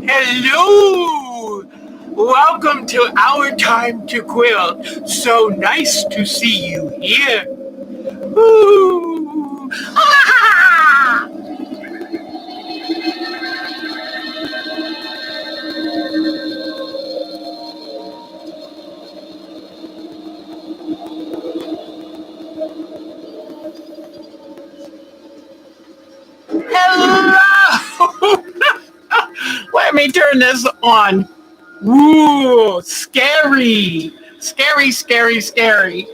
Hello! Welcome to Our Time to Quilt. So nice to see you here. Ooh. Ah! Hello! Let me turn this on. Ooh, scary. Scary, scary, scary.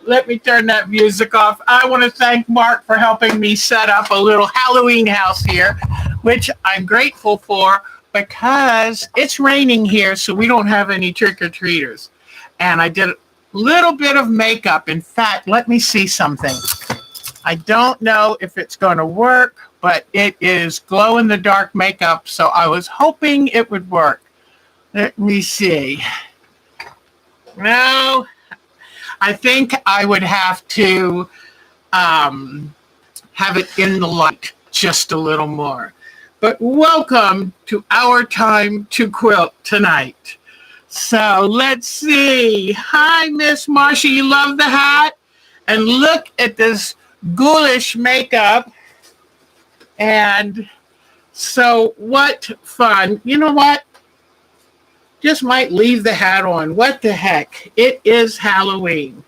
Let me turn that music off. I want to thank Mark for helping me set up a little Halloween house here, which I'm grateful for because it's raining here, so we don't have any trick-or-treaters. And I did a little bit of makeup. In fact, let me see something. I don't know if it's going to work, but it is glow-in-the-dark makeup, so I was hoping it would work. Let me see. No, I think I would have to have it in the light just a little more. But welcome to Our Time to Quilt tonight. So let's see. Hi, Miss Marcia. You love the hat? And look at this ghoulish makeup. And so what fun. You know what? Just might leave the hat on. What the heck? It is Halloween.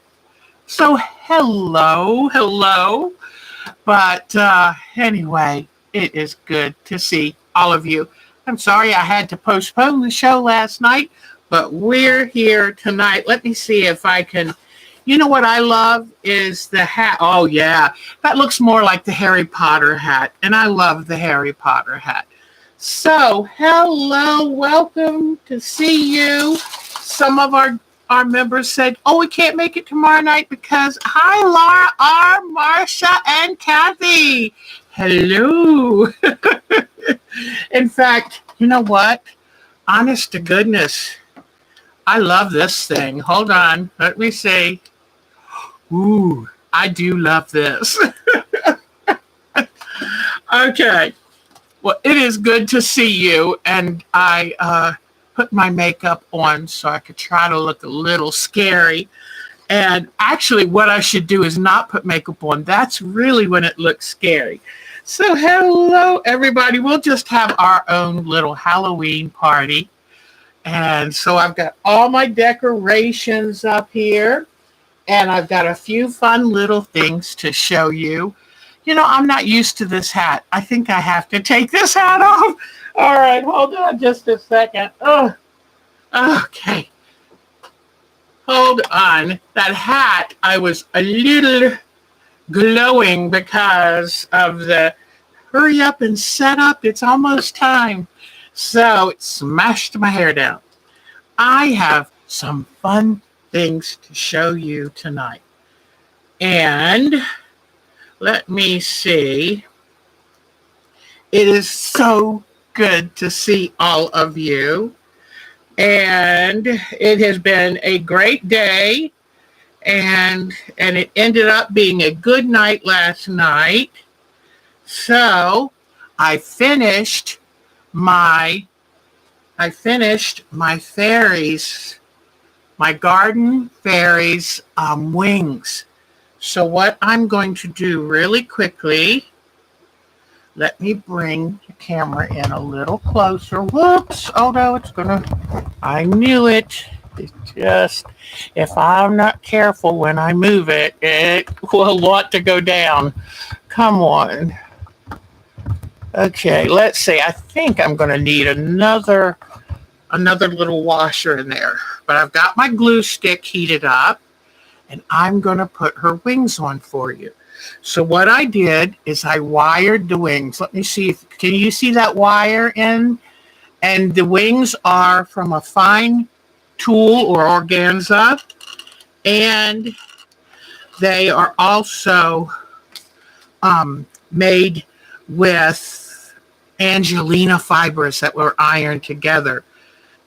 So hello. But anyway, it is good to see all of you. I'm sorry I had to postpone the show last night, but we're here tonight. Let me see if I can. You know what I love is the hat. Oh, yeah. That looks more like the Harry Potter hat, and I love the Harry Potter hat. So, hello, welcome to see you. Some of our members said, oh, we can't make it tomorrow night because, hi, Laura, R, Marcia, and Kathy. Hello. In fact, you know what? Honest to goodness, I love this thing. Hold on, let me see. Ooh, I do love this. Okay. Well, it is good to see you, and I put my makeup on so I could try to look a little scary. And actually, what I should do is not put makeup on. That's really when it looks scary. So hello, everybody. We'll just have our own little Halloween party. And so I've got all my decorations up here, and I've got a few fun little things to show you. You know, I'm not used to this hat. I think I have to take this hat off. All right, hold on just a second. Oh, okay. Hold on. That hat, I was a little glowing because of the hurry up and set up. It's almost time. So it smashed my hair down. I have some fun things to show you tonight. And let me see. It is so good to see all of you. And it has been a great day. And it ended up being a good night last night. So I finished my fairies, my garden fairies wings. So what I'm going to do really quickly, let me bring the camera in a little closer. Whoops. Oh no, I knew it. It's just, if I'm not careful when I move it, it will want to go down. Come on. Okay, let's see. I think I'm going to need another little washer in there. But I've got my glue stick heated up, and I'm going to put her wings on for you. So what I did is I wired the wings. Let me see can you see that wire in? And the wings are from a fine tulle or organza, and they are also made with Angelina fibers that were ironed together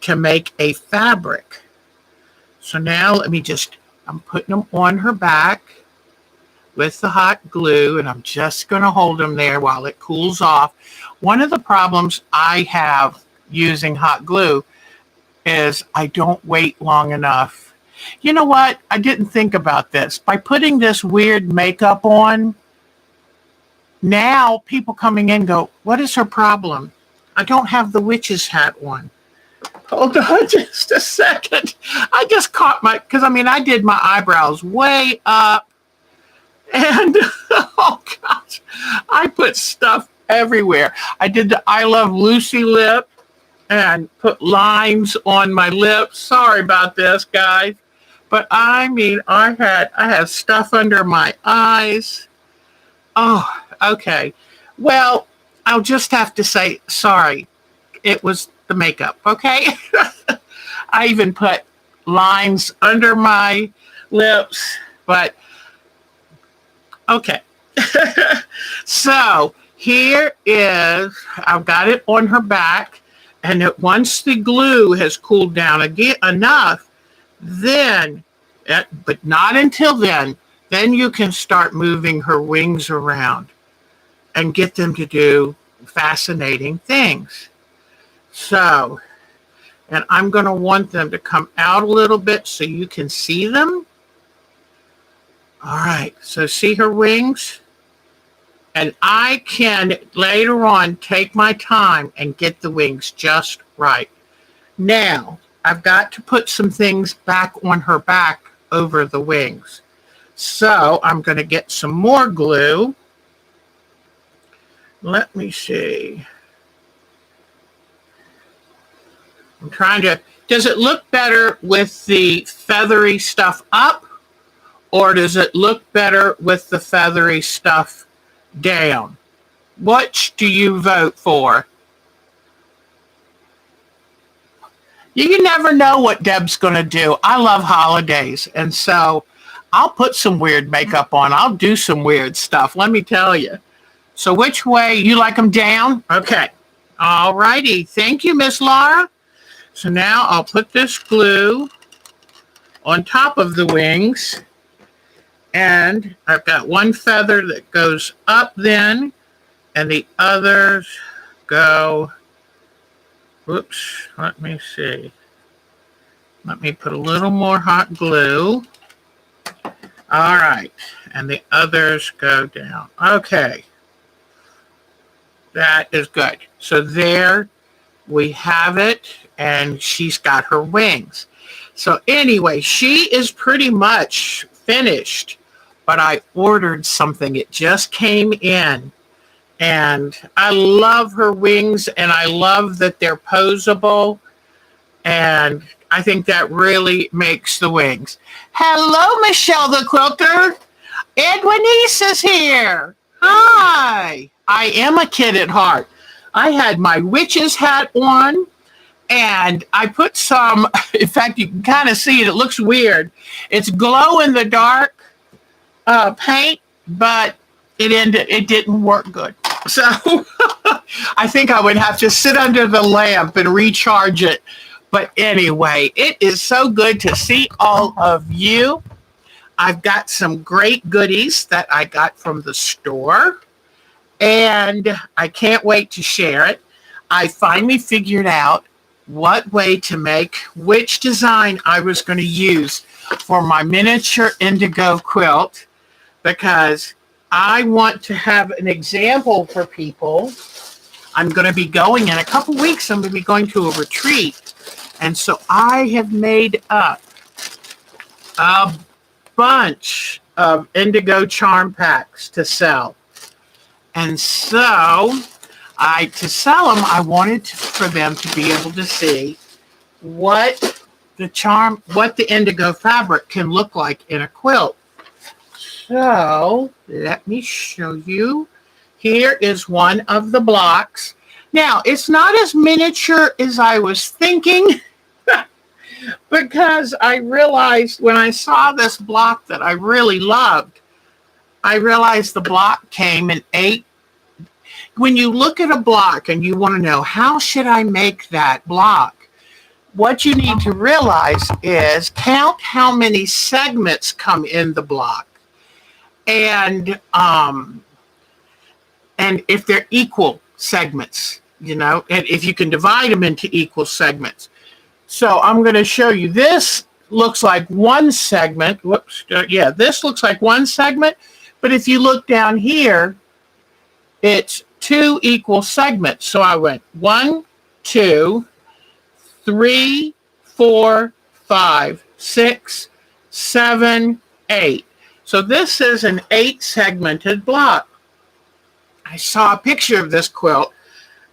to make a fabric. So now I'm putting them on her back with the hot glue, and I'm just going to hold them there while it cools off. One of the problems I have using hot glue is I don't wait long enough. You know what? I didn't think about this. By putting this weird makeup on, now people coming in go, what is her problem? I don't have the witch's hat on. Hold on just a second. I just caught because I did my eyebrows way up. And, oh gosh, I put stuff everywhere. I did the I Love Lucy lip and put lines on my lips. Sorry about this, guys. But I had stuff under my eyes. Oh, okay. Well, I'll just have to say sorry. It was the makeup, okay? I even put lines under my lips, but okay. So here is, I've got it on her back, and once the glue has cooled down again enough, then, but not until then you can start moving her wings around and get them to do fascinating things. So, and I'm going to want them to come out a little bit so you can see them. All right, so see her wings? And I can later on take my time and get the wings just right. Now, I've got to put some things back on her back over the wings. So I'm going to get some more glue. Let me see. I'm trying to, does it look better with the feathery stuff up? Or does it look better with the feathery stuff down? Which do you vote for? You never know what Deb's going to do. I love holidays, and so I'll put some weird makeup on. I'll do some weird stuff, let me tell you. So which way? You like them down? Okay. All righty. Thank you, Miss Laura. So now I'll put this glue on top of the wings. And I've got one feather that goes up then, and the others go, whoops, let me see. Let me put a little more hot glue. All right, and the others go down. Okay, that is good. So there we have it, and she's got her wings. So anyway, she is pretty much finished. But I ordered something. It just came in. And I love her wings, and I love that they're posable. And I think that really makes the wings. Hello, Michelle the Quilter. Edwinice is here. Hi. I am a kid at heart. I had my witch's hat on, and I put some, in fact, you can kind of see it. It looks weird. It's glow in the dark paint, but it didn't work good. So I think I would have to sit under the lamp and recharge it. But anyway, it is so good to see all of you. I've got some great goodies that I got from the store, and I can't wait to share it. I finally figured out what way to make which design I was going to use for my miniature indigo quilt, because I want to have an example for people. I'm going to be going in a couple weeks. I'm going to be going to a retreat. And so I have made up a bunch of indigo charm packs to sell. And so to sell them, I wanted for them to be able to see what the indigo fabric can look like in a quilt. So let me show you. Here is one of the blocks. Now, it's not as miniature as I was thinking because I realized when I saw this block that I really loved, I realized the block came in 8. When you look at a block and you want to know, how should I make that block? What you need to realize is count how many segments come in the block. And if they're equal segments, and if you can divide them into equal segments. So I'm going to show you. This looks like one segment. This looks like one segment. But if you look down here, it's 2 equal segments. So I went 1, 2, 3, 4, 5, 6, 7, 8. So this is an 8-segmented block. I saw a picture of this quilt,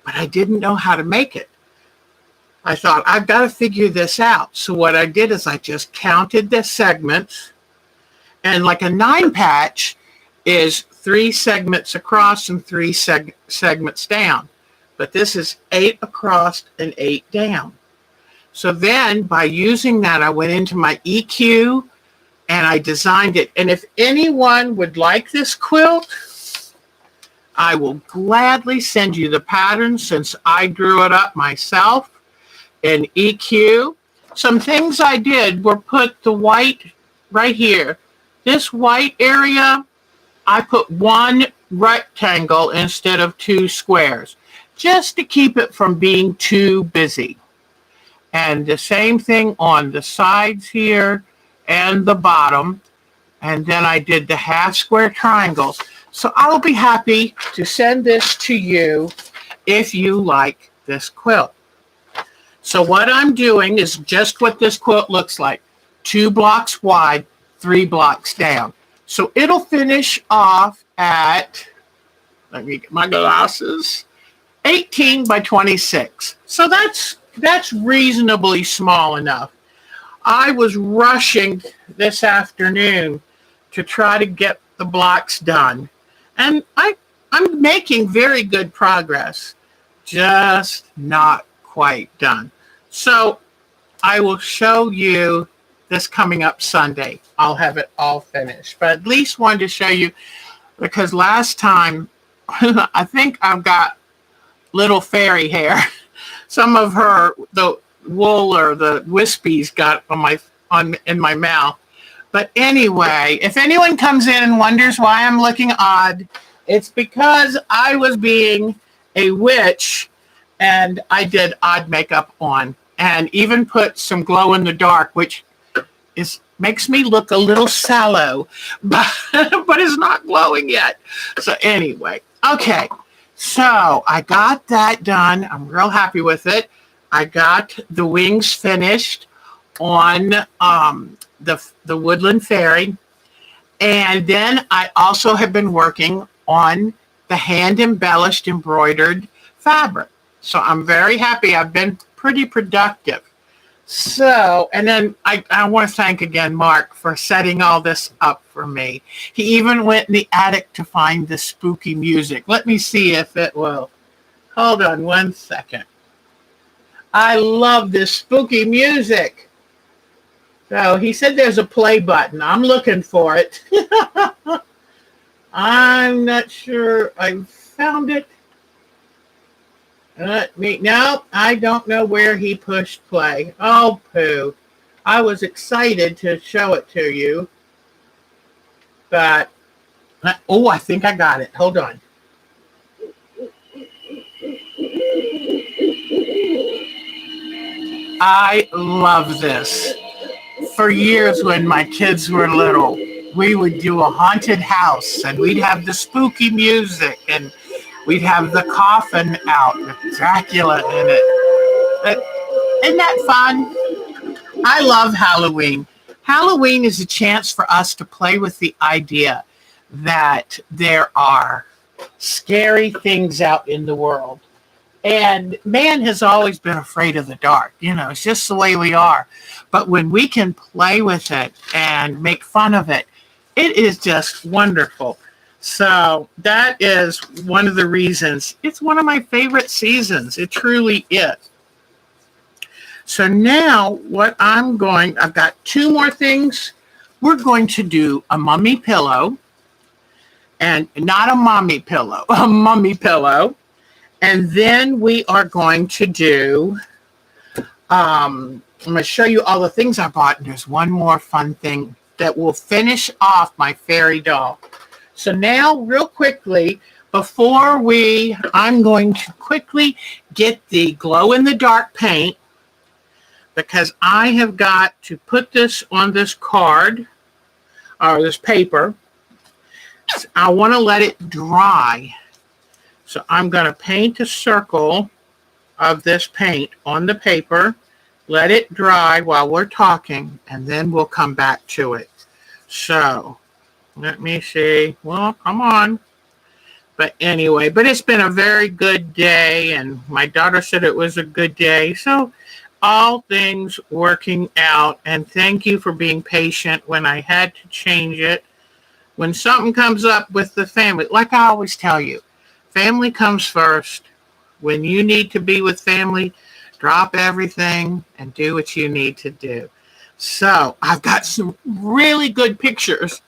but I didn't know how to make it. I thought, I've got to figure this out. So what I did is I just counted the segments, and like a 9-patch is 3 segments across and 3 segments down. But this is 8 across and 8 down. So then by using that, I went into my EQ and I designed it. And if anyone would like this quilt, I will gladly send you the pattern since I drew it up myself in EQ. Some things I did were put the white right here. This white area, I put 1 rectangle instead of 2 squares, just to keep it from being too busy. And the same thing on the sides here and the bottom. And then I did the half square triangles. So I'll be happy to send this to you if you like this quilt. So what I'm doing is just what this quilt looks like. 2 blocks wide, 3 blocks down. So it'll finish off at, let me get my glasses, 18 by 26. So that's reasonably small enough. I was rushing this afternoon to try to get the blocks done. And I'm making very good progress, just not quite done. So I will show you this coming up Sunday. I'll have it all finished. But at least wanted to show you, because last time, I think I've got little fairy hair. Some of the wool or the wispies got in my mouth. But anyway, if anyone comes in and wonders why I'm looking odd, it's because I was being a witch and I did odd makeup on and even put some glow in the dark, which makes me look a little sallow, but it's not glowing yet. So anyway, okay. So I got that done. I'm real happy with it. I got the wings finished on the Woodland Fairy. And then I also have been working on the hand embellished embroidered fabric. So I'm very happy. I've been pretty productive. So, and then I want to thank again Mark for setting all this up for me. He even went in the attic to find the spooky music. Let me see if it will. Hold on 1 second. I love this spooky music. So he said there's a play button. I'm looking for it. I'm not sure I found it. No, I don't know where he pushed play. Oh, poo. I was excited to show it to you. But, I think I got it. Hold on. I love this. For years when my kids were little, we would do a haunted house and we'd have the spooky music and we'd have the coffin out with Dracula in it. Isn't that fun? I love Halloween. Halloween is a chance for us to play with the idea that there are scary things out in the world. And man has always been afraid of the dark. It's just the way we are. But when we can play with it and make fun of it, it is just wonderful. So that is one of the reasons. It's one of my favorite seasons. It truly is. So now I've got two more things. We're going to do a mummy pillow, and not a mommy pillow, a mummy pillow. And then we are going to do, I'm going to show you all the things I bought. And there's one more fun thing that will finish off my fairy doll. So now, real quickly, I'm going to quickly get the glow-in-the-dark paint, because I have got to put this on this card, or this paper. I want to let it dry. So I'm going to paint a circle of this paint on the paper, let it dry while we're talking, and then we'll come back to it. So let me see. Well, come on. But anyway, it's been a very good day, and my daughter said it was a good day. So all things working out, and thank you for being patient when I had to change it. When something comes up with the family, like I always tell you, family comes first. When you need to be with family, drop everything and do what you need to do. So I've got some really good pictures.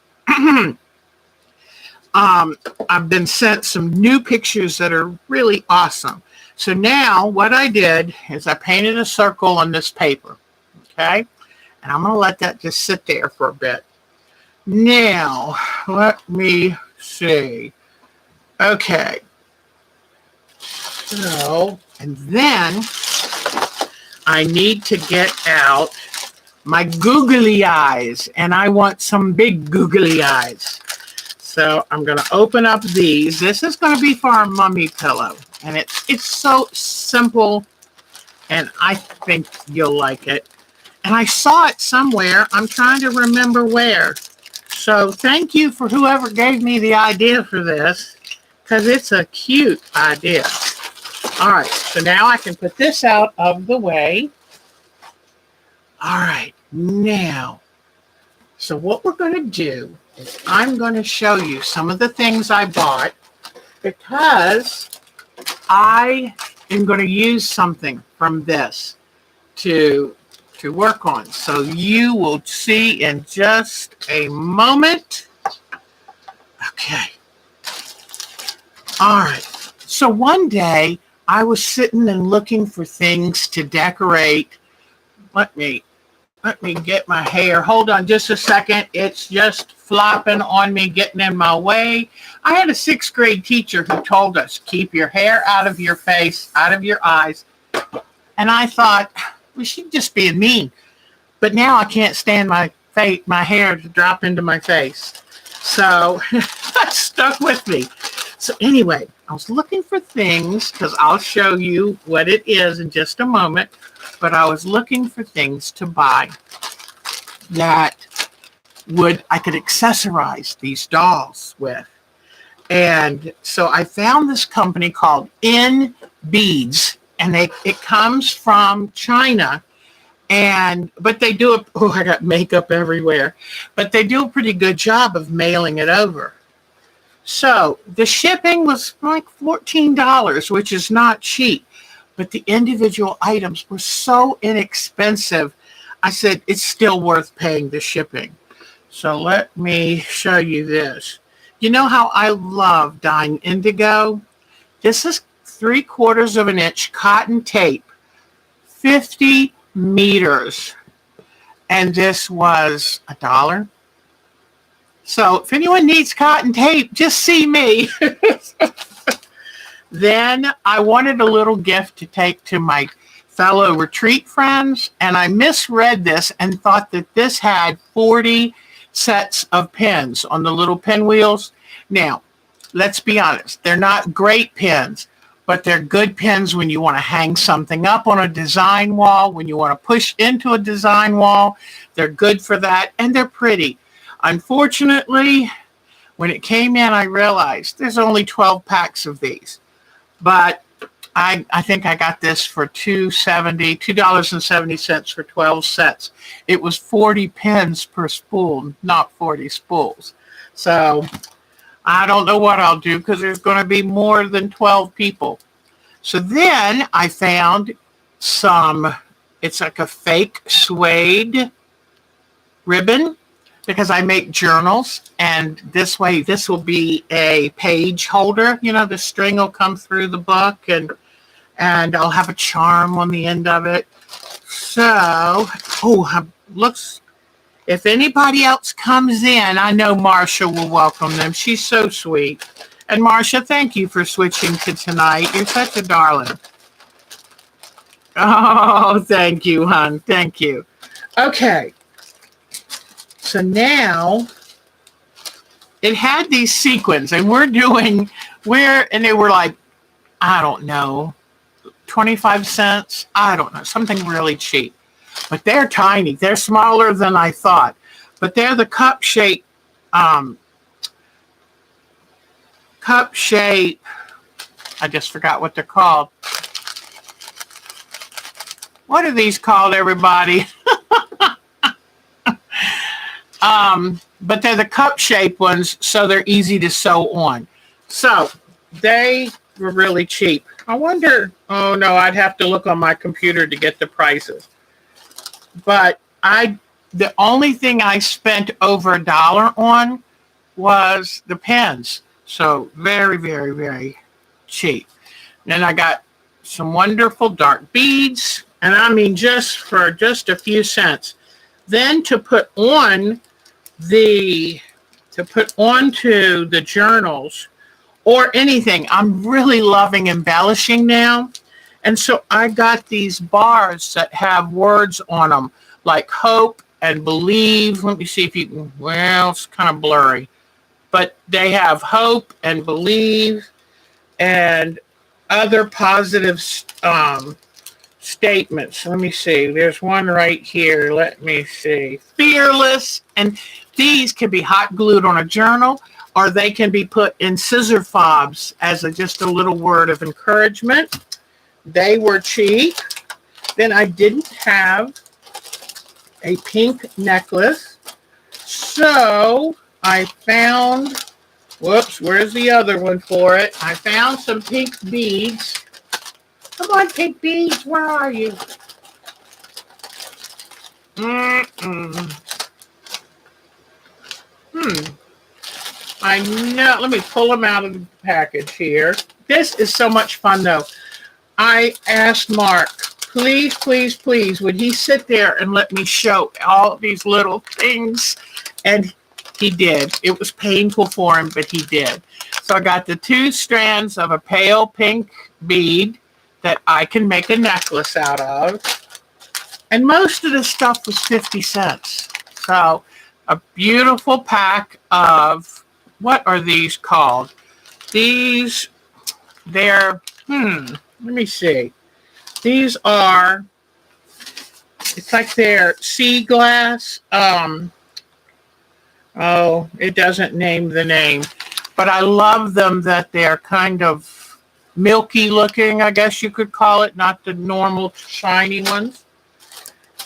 I've been sent some new pictures that are really awesome. So now what I did is I painted a circle on this paper. Okay. And I'm going to let that just sit there for a bit. Now, let me see. Okay. So, and then I need to get out my googly eyes, and I want some big googly eyes. So I'm going to open up these. This is going to be for our mummy pillow, and it's so simple, and I think you'll like it. And I saw it somewhere. I'm trying to remember where. So thank you for whoever gave me the idea for this, because it's a cute idea. All right, so now I can put this out of the way. All right, now, so what we're going to do is I'm going to show you some of the things I bought, because I am going to use something from this to work on. So you will see in just a moment. Okay. All right. So one day I was sitting and looking for things to decorate. Let me get my hair. Hold on just a second. It's just flopping on me, getting in my way. I had a 6th grade teacher who told us, keep your hair out of your face, out of your eyes. And I thought, well, she's just being mean. But now I can't stand my hair to drop into my face. So that stuck with me. So anyway, I was looking for things, because I'll show you what it is in just a moment. But I was looking for things to buy that I could accessorize these dolls with. And so I found this company called In Beads, and it comes from China. But they do I got makeup everywhere. But they do a pretty good job of mailing it over. So the shipping was like $14, which is not cheap. But the individual items were so inexpensive. I said, it's still worth paying the shipping. So let me show you this. You know how I love dyeing indigo? This is 3/4 of an inch cotton tape, 50 meters. And this was $1. So if anyone needs cotton tape, just see me. Then I wanted a little gift to take to my fellow retreat friends, and I misread this and thought that this had 40 sets of pins on the little pinwheels. Now, let's be honest, they're not great pins, but they're good pins when you want to hang something up on a design wall, when you want to push into a design wall. They're good for that, and they're pretty. Unfortunately, When it came in, I realized there's only 12 packs of these. But I think I got this for $2.70 for 12 sets. It was 40 pins per spool, not 40 spools. So I don't know what I'll do because there's going to be more than 12 people. So then I found some, it's like a fake suede ribbon because I make journals, and this way this will be a page holder. You know, the string will come through the book, and I'll have a charm on the end of it. So, looks, if anybody else comes in, I know Marsha will welcome them. She's so sweet. And Marsha, thank you for switching to tonight. You're such a darling. Oh, thank you, hon. Thank you. Okay. So now it had these sequins, and and they were like, I don't know, 25 cents. I don't know, something really cheap. But they're tiny. They're smaller than I thought. But they're the cup shape. I just forgot what they're called. What are these called, everybody? But they're the cup shape ones, so they're easy to sew on. So they were really cheap. I wonder, oh no, I'd have to look on my computer to get the prices. But the only thing I spent over $1 on was the pens. So very, very, very cheap. Then I got some wonderful dark beads, and I mean for just a few cents. Then to put onto the journals or anything, I'm really loving embellishing now. And so I got these bars that have words on them, like hope and believe. Let me see if you can, well, it's kind of blurry. But they have hope and believe and other positive statements. Let me see. There's one right here. Let me see. Fearless. And these can be hot glued on a journal, or they can be put in scissor fobs as just a little word of encouragement. They were cheap. Then I didn't have a pink necklace. So I found, whoops, where's the other one for it? I found some pink beads. Come on, pink beads, where are you? I know, let me pull them out of the package here. This is so much fun, though. I asked Mark, please, please, please, would he sit there and let me show all these little things? And he did. It was painful for him, but he did. So I got the 2 strands of a pale pink bead that I can make a necklace out of. And most of the stuff was 50 cents. So a beautiful pack of, what are these called? These, they're, let me see. These are, it's like they're sea glass. Oh, it doesn't name the name. But I love them that they're kind of milky looking, I guess you could call it, not the normal shiny ones.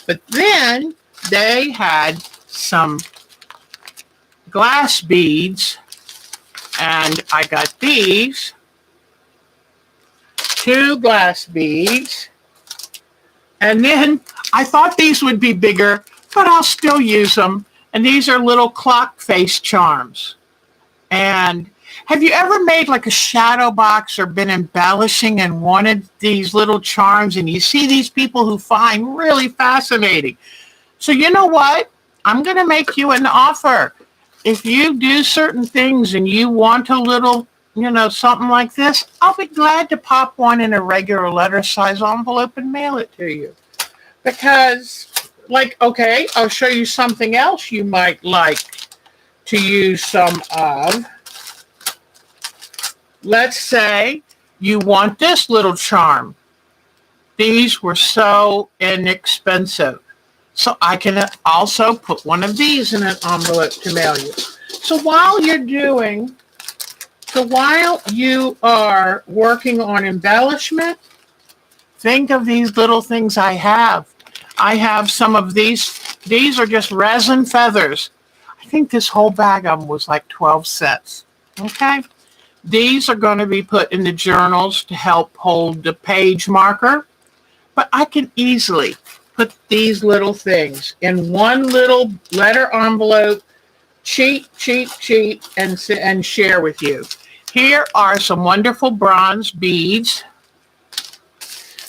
But then they had some glass beads, and I got these 2 glass beads. And then I thought these would be bigger, but I'll still use them. And these are little clock face charms. And have you ever made like a shadow box or been embellishing and wanted these little charms, and you see these people who find really fascinating? So you know what? I'm going to make you an offer. If you do certain things and you want a little, something like this, I'll be glad to pop one in a regular letter size envelope and mail it to you. Because, okay, I'll show you something else you might like to use some of. Let's say you want this little charm. These were so inexpensive. So I can also put one of these in an envelope to mail you. So while you are working on embellishment, think of these little things I have. I have some of these. These are just resin feathers. I think this whole bag of them was like 12 cents. Okay. These are going to be put in the journals to help hold the page marker. But I can easily put these little things in one little letter envelope, cheap, and share with you. Here are some wonderful bronze beads.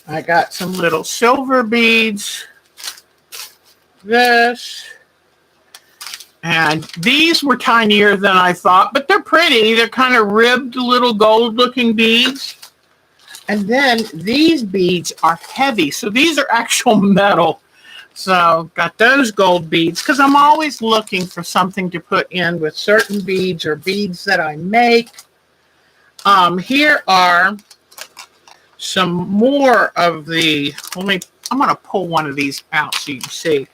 I got some little silver beads. This. And these were tinier than I thought, but they're pretty. They're kind of ribbed little gold-looking beads. And then these beads are heavy. So these are actual metal. So got those gold beads because I'm always looking for something to put in with certain beads or beads that I make. Here are some more of the, I'm going to pull one of these out so you can see.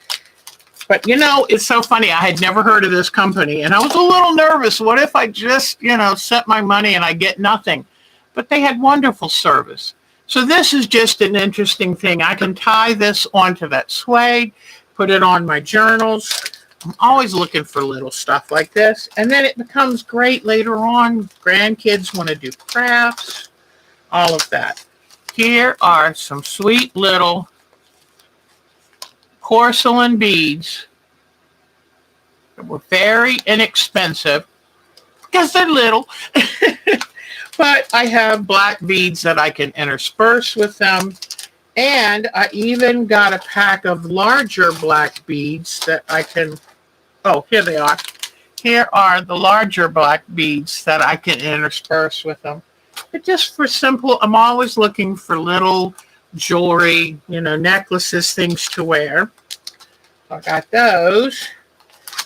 But, you know, it's so funny. I had never heard of this company, and I was a little nervous. What if I just, set my money and I get nothing? But they had wonderful service. So this is just an interesting thing. I can tie this onto that suede, put it on my journals. I'm always looking for little stuff like this. And then it becomes great later on. Grandkids want to do crafts, all of that. Here are some sweet little porcelain beads that were very inexpensive because they're little. But I have black beads that I can intersperse with them. And I even got a pack of larger black beads that I can, here they are. Here are the larger black beads that I can intersperse with them. But just for simple, I'm always looking for little jewelry, necklaces, things to wear. I got those.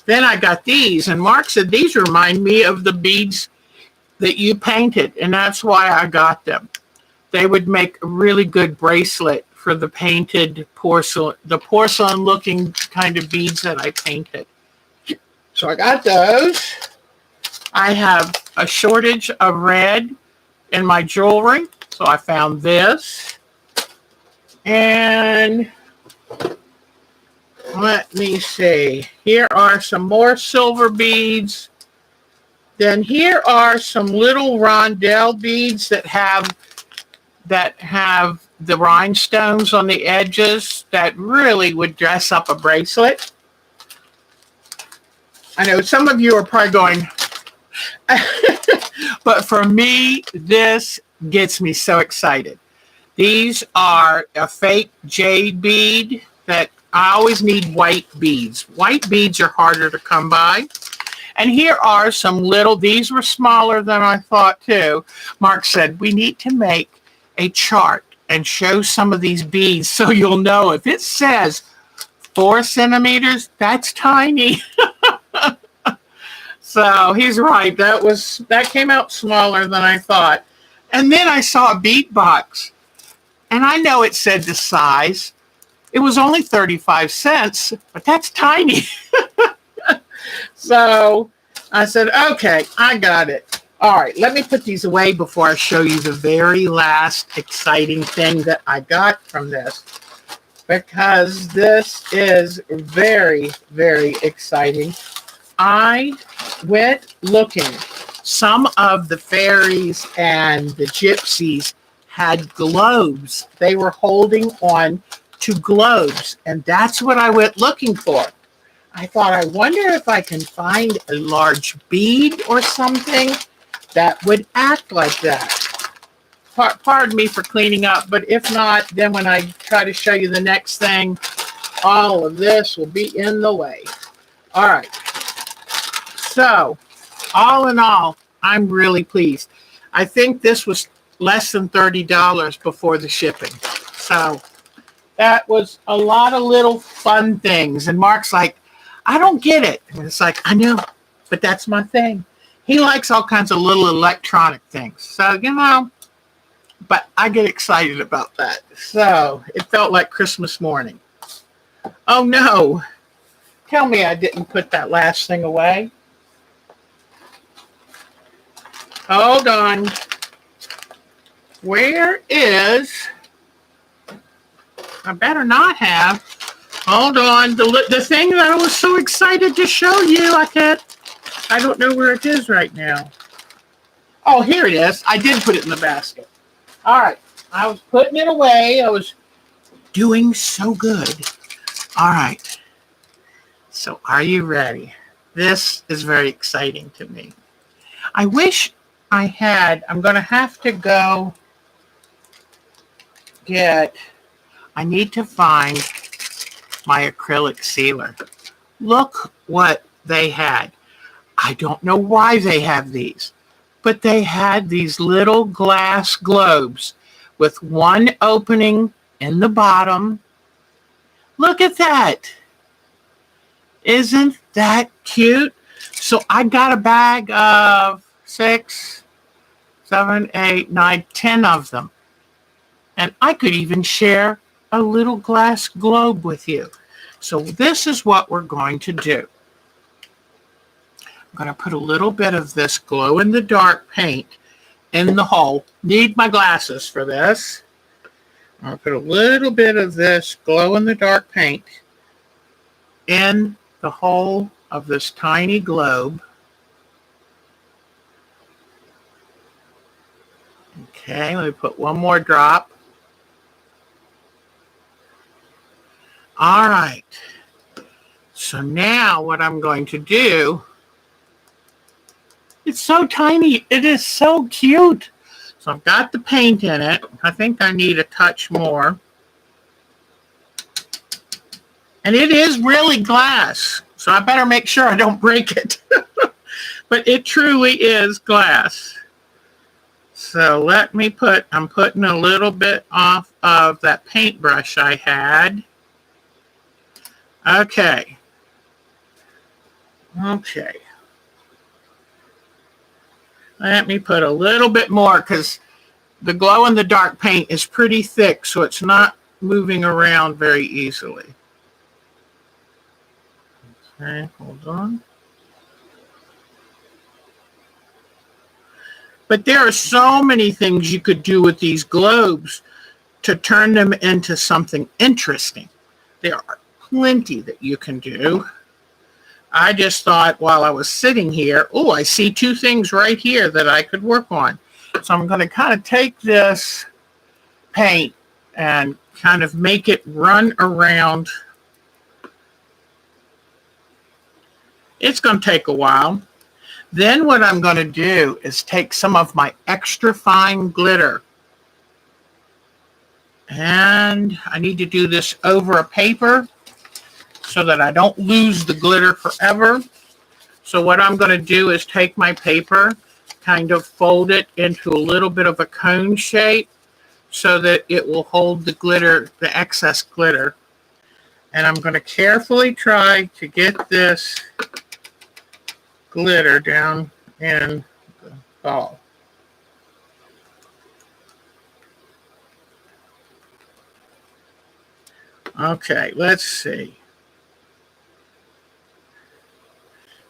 Then I got these. And Mark said, these remind me of the beads that you painted, and that's why I got them. They would make a really good bracelet for the painted porcelain looking kind of beads that I painted. So I got those. I have a shortage of red in my jewelry, so I found this. And let me see. Here are some more silver beads. Then here are some little rondelle beads that have the rhinestones on the edges that really would dress up a bracelet. I know some of you are probably going, but for me, this gets me so excited. These are a fake jade bead that I always need white beads. White beads are harder to come by. And here are some little, these were smaller than I thought too. Mark said, we need to make a chart and show some of these beads so you'll know if it says 4 centimeters, that's tiny. So he's right. That came out smaller than I thought. And then I saw a bead box. And I know it said the size. It was only 35 cents, but that's tiny. So I said, okay, I got it. All right, let me put these away before I show you the very last exciting thing that I got from this, because this is very, very exciting. I went looking. Some of the fairies and the gypsies had globes. They were holding on to globes, and that's what I went looking for. I thought, I wonder if I can find a large bead or something that would act like that. Pardon me for cleaning up, but if not, then when I try to show you the next thing, all of this will be in the way. All right. So, all in all, I'm really pleased. I think this was less than $30 before the shipping. So, that was a lot of little fun things. And Mark's like, I don't get it. And it's like, I know, but that's my thing. He likes all kinds of little electronic things. So, but I get excited about that. So it felt like Christmas morning. Oh no. Tell me I didn't put that last thing away. Hold on. Where is... I better not have. Hold on. The thing that I was so excited to show you, I don't know where it is right now. Oh, here it is. I did put it in the basket. All right. I was putting it away. I was doing so good. All right. So are you ready? This is very exciting to me. I wish I had, I'm going to have to go I need to find my acrylic sealer. Look what they had. I don't know why they have these, but they had these little glass globes with one opening in the bottom. Look at that. Isn't that cute? So I got a bag of 6, 7, 8, 9, 10 of them. And I could even share a little glass globe with you. So this is what we're going to do. I'm going to put a little bit of this glow-in-the-dark paint in the hole. Need my glasses for this. I'm going to put a little bit of this glow-in-the-dark paint in the hole of this tiny globe. Okay, let me put one more drop. All right. So now what I'm going to do, it's so tiny. It is so cute. So I've got the paint in it. I think I need a touch more. And it is really glass, so I better make sure I don't break it. But it truly is glass. So let me I'm putting a little bit off of that paintbrush I had. Okay. Let me put a little bit more because the glow-in-the-dark paint is pretty thick, so it's not moving around very easily. Okay, hold on. But there are so many things you could do with these globes to turn them into something interesting. There are plenty that you can do. I just thought while I was sitting here, oh, I see two things right here that I could work on. So I'm going to kind of take this paint and kind of make it run around. It's going to take a while. Then what I'm going to do is take some of my extra fine glitter. And I need to do this over a paper so that I don't lose the glitter forever. So what I'm going to do is take my paper, kind of fold it into a little bit of a cone shape so that it will hold the glitter, the excess glitter. And I'm going to carefully try to get this glitter down in the ball. Okay, let's see.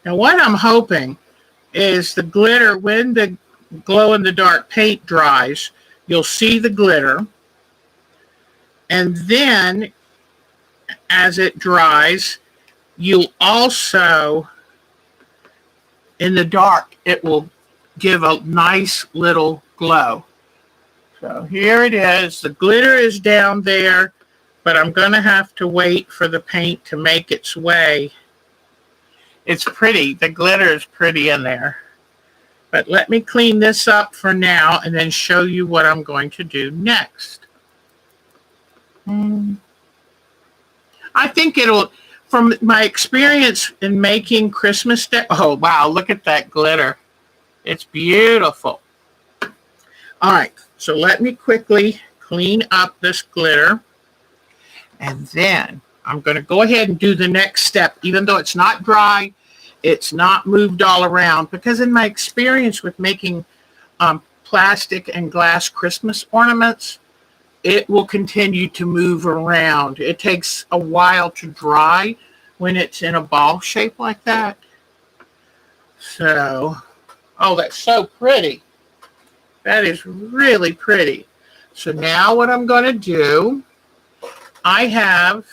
Now what I'm hoping is the glitter, when the glow-in-the-dark paint dries, you'll see the glitter. And then as it dries, you'll also, in the dark, it will give a nice little glow. So here it is. The glitter is down there, but I'm going to have to wait for the paint to make its way. It's pretty. The glitter is pretty in there. But let me clean this up for now and then show you what I'm going to do next. I think it'll, from my experience in making Christmas, oh wow, look at that glitter. It's beautiful. All right, so let me quickly clean up this glitter. And then I'm going to go ahead and do the next step. Even though it's not dry, it's not moved all around. Because in my experience with making plastic and glass Christmas ornaments, it will continue to move around. It takes a while to dry when it's in a ball shape like that. So, oh, that's so pretty. That is really pretty. So now what I'm going to do, I have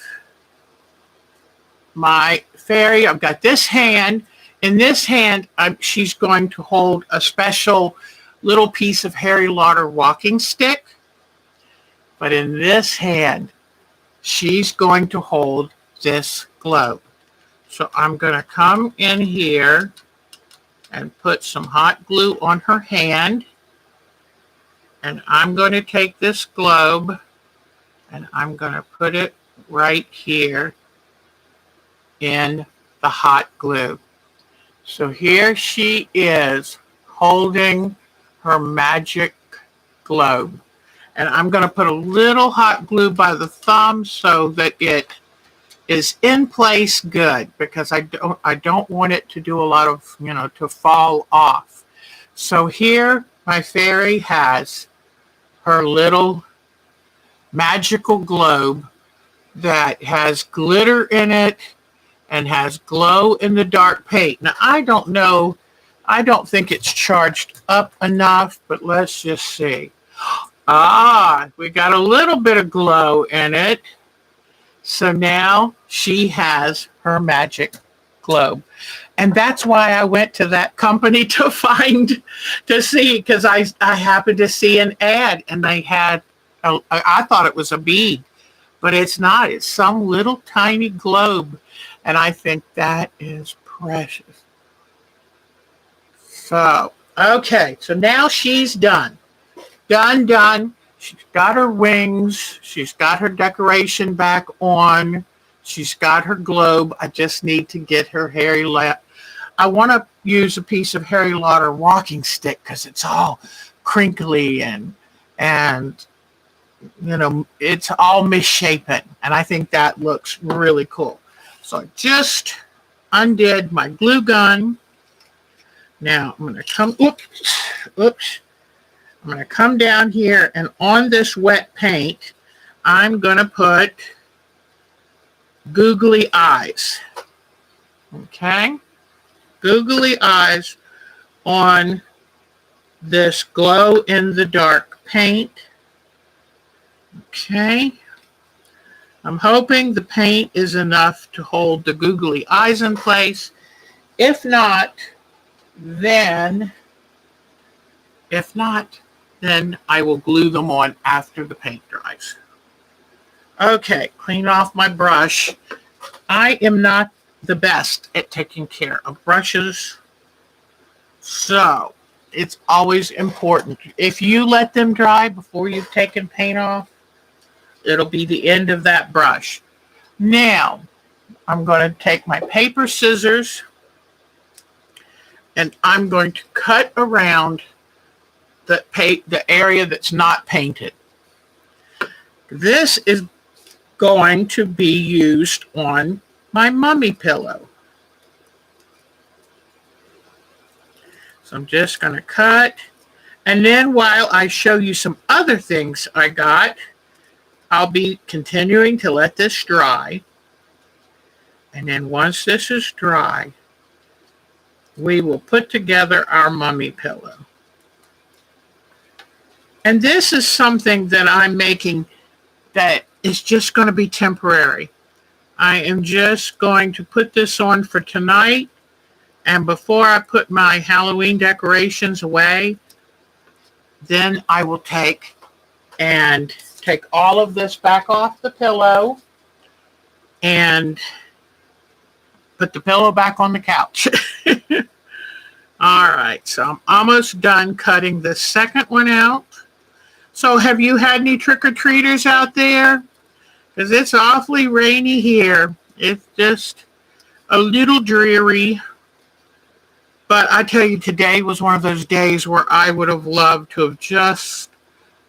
my fairy. I've got this hand. In this hand, she's going to hold a special little piece of Harry Lauder walking stick. But in this hand, she's going to hold this globe. So I'm going to come in here and put some hot glue on her hand. And I'm going to take this globe and I'm going to put it right here in the hot glue. So here she is holding her magic globe. And I'm going to put a little hot glue by the thumb so that it is in place good, because I don't want it to do a lot of, to fall off. So here my fairy has her little magical globe that has glitter in it and has glow in the dark paint. Now, I don't know. I don't think it's charged up enough, but let's just see. We got a little bit of glow in it. So now she has her magic globe. And that's why I went to that company to see, because I happened to see an ad and they had, I thought it was a bead, but it's not. It's some little tiny globe. And I think that is precious. So, okay. So now she's done. Done. She's got her wings. She's got her decoration back on. She's got her globe. I just need to get her I want to use a piece of Harry Lauder walking stick because it's all crinkly and it's all misshapen. And I think that looks really cool. So I just undid my glue gun. Now I'm going to come, oops. I'm going to come down here, and on this wet paint, I'm going to put googly eyes. Okay? Googly eyes on this glow in the dark paint. Okay? I'm hoping the paint is enough to hold the googly eyes in place. If not, then I will glue them on after the paint dries. Okay, clean off my brush. I am not the best at taking care of brushes, so it's always important. If you let them dry before you've taken paint off, it'll be the end of that brush. Now, I'm going to take my paper scissors and I'm going to cut around the area that's not painted. This is going to be used on my mummy pillow. So I'm just going to cut. And then while I show you some other things I got, I'll be continuing to let this dry. And then once this is dry, we will put together our mummy pillow. And this is something that I'm making that is just going to be temporary. I am just going to put this on for tonight. And before I put my Halloween decorations away, then I will take all of this back off the pillow and put the pillow back on the couch. All right, so I'm almost done cutting the second one out. So have you had any trick-or-treaters out there? Because it's awfully rainy here. It's just a little dreary. But I tell you, today was one of those days where I would have loved to have just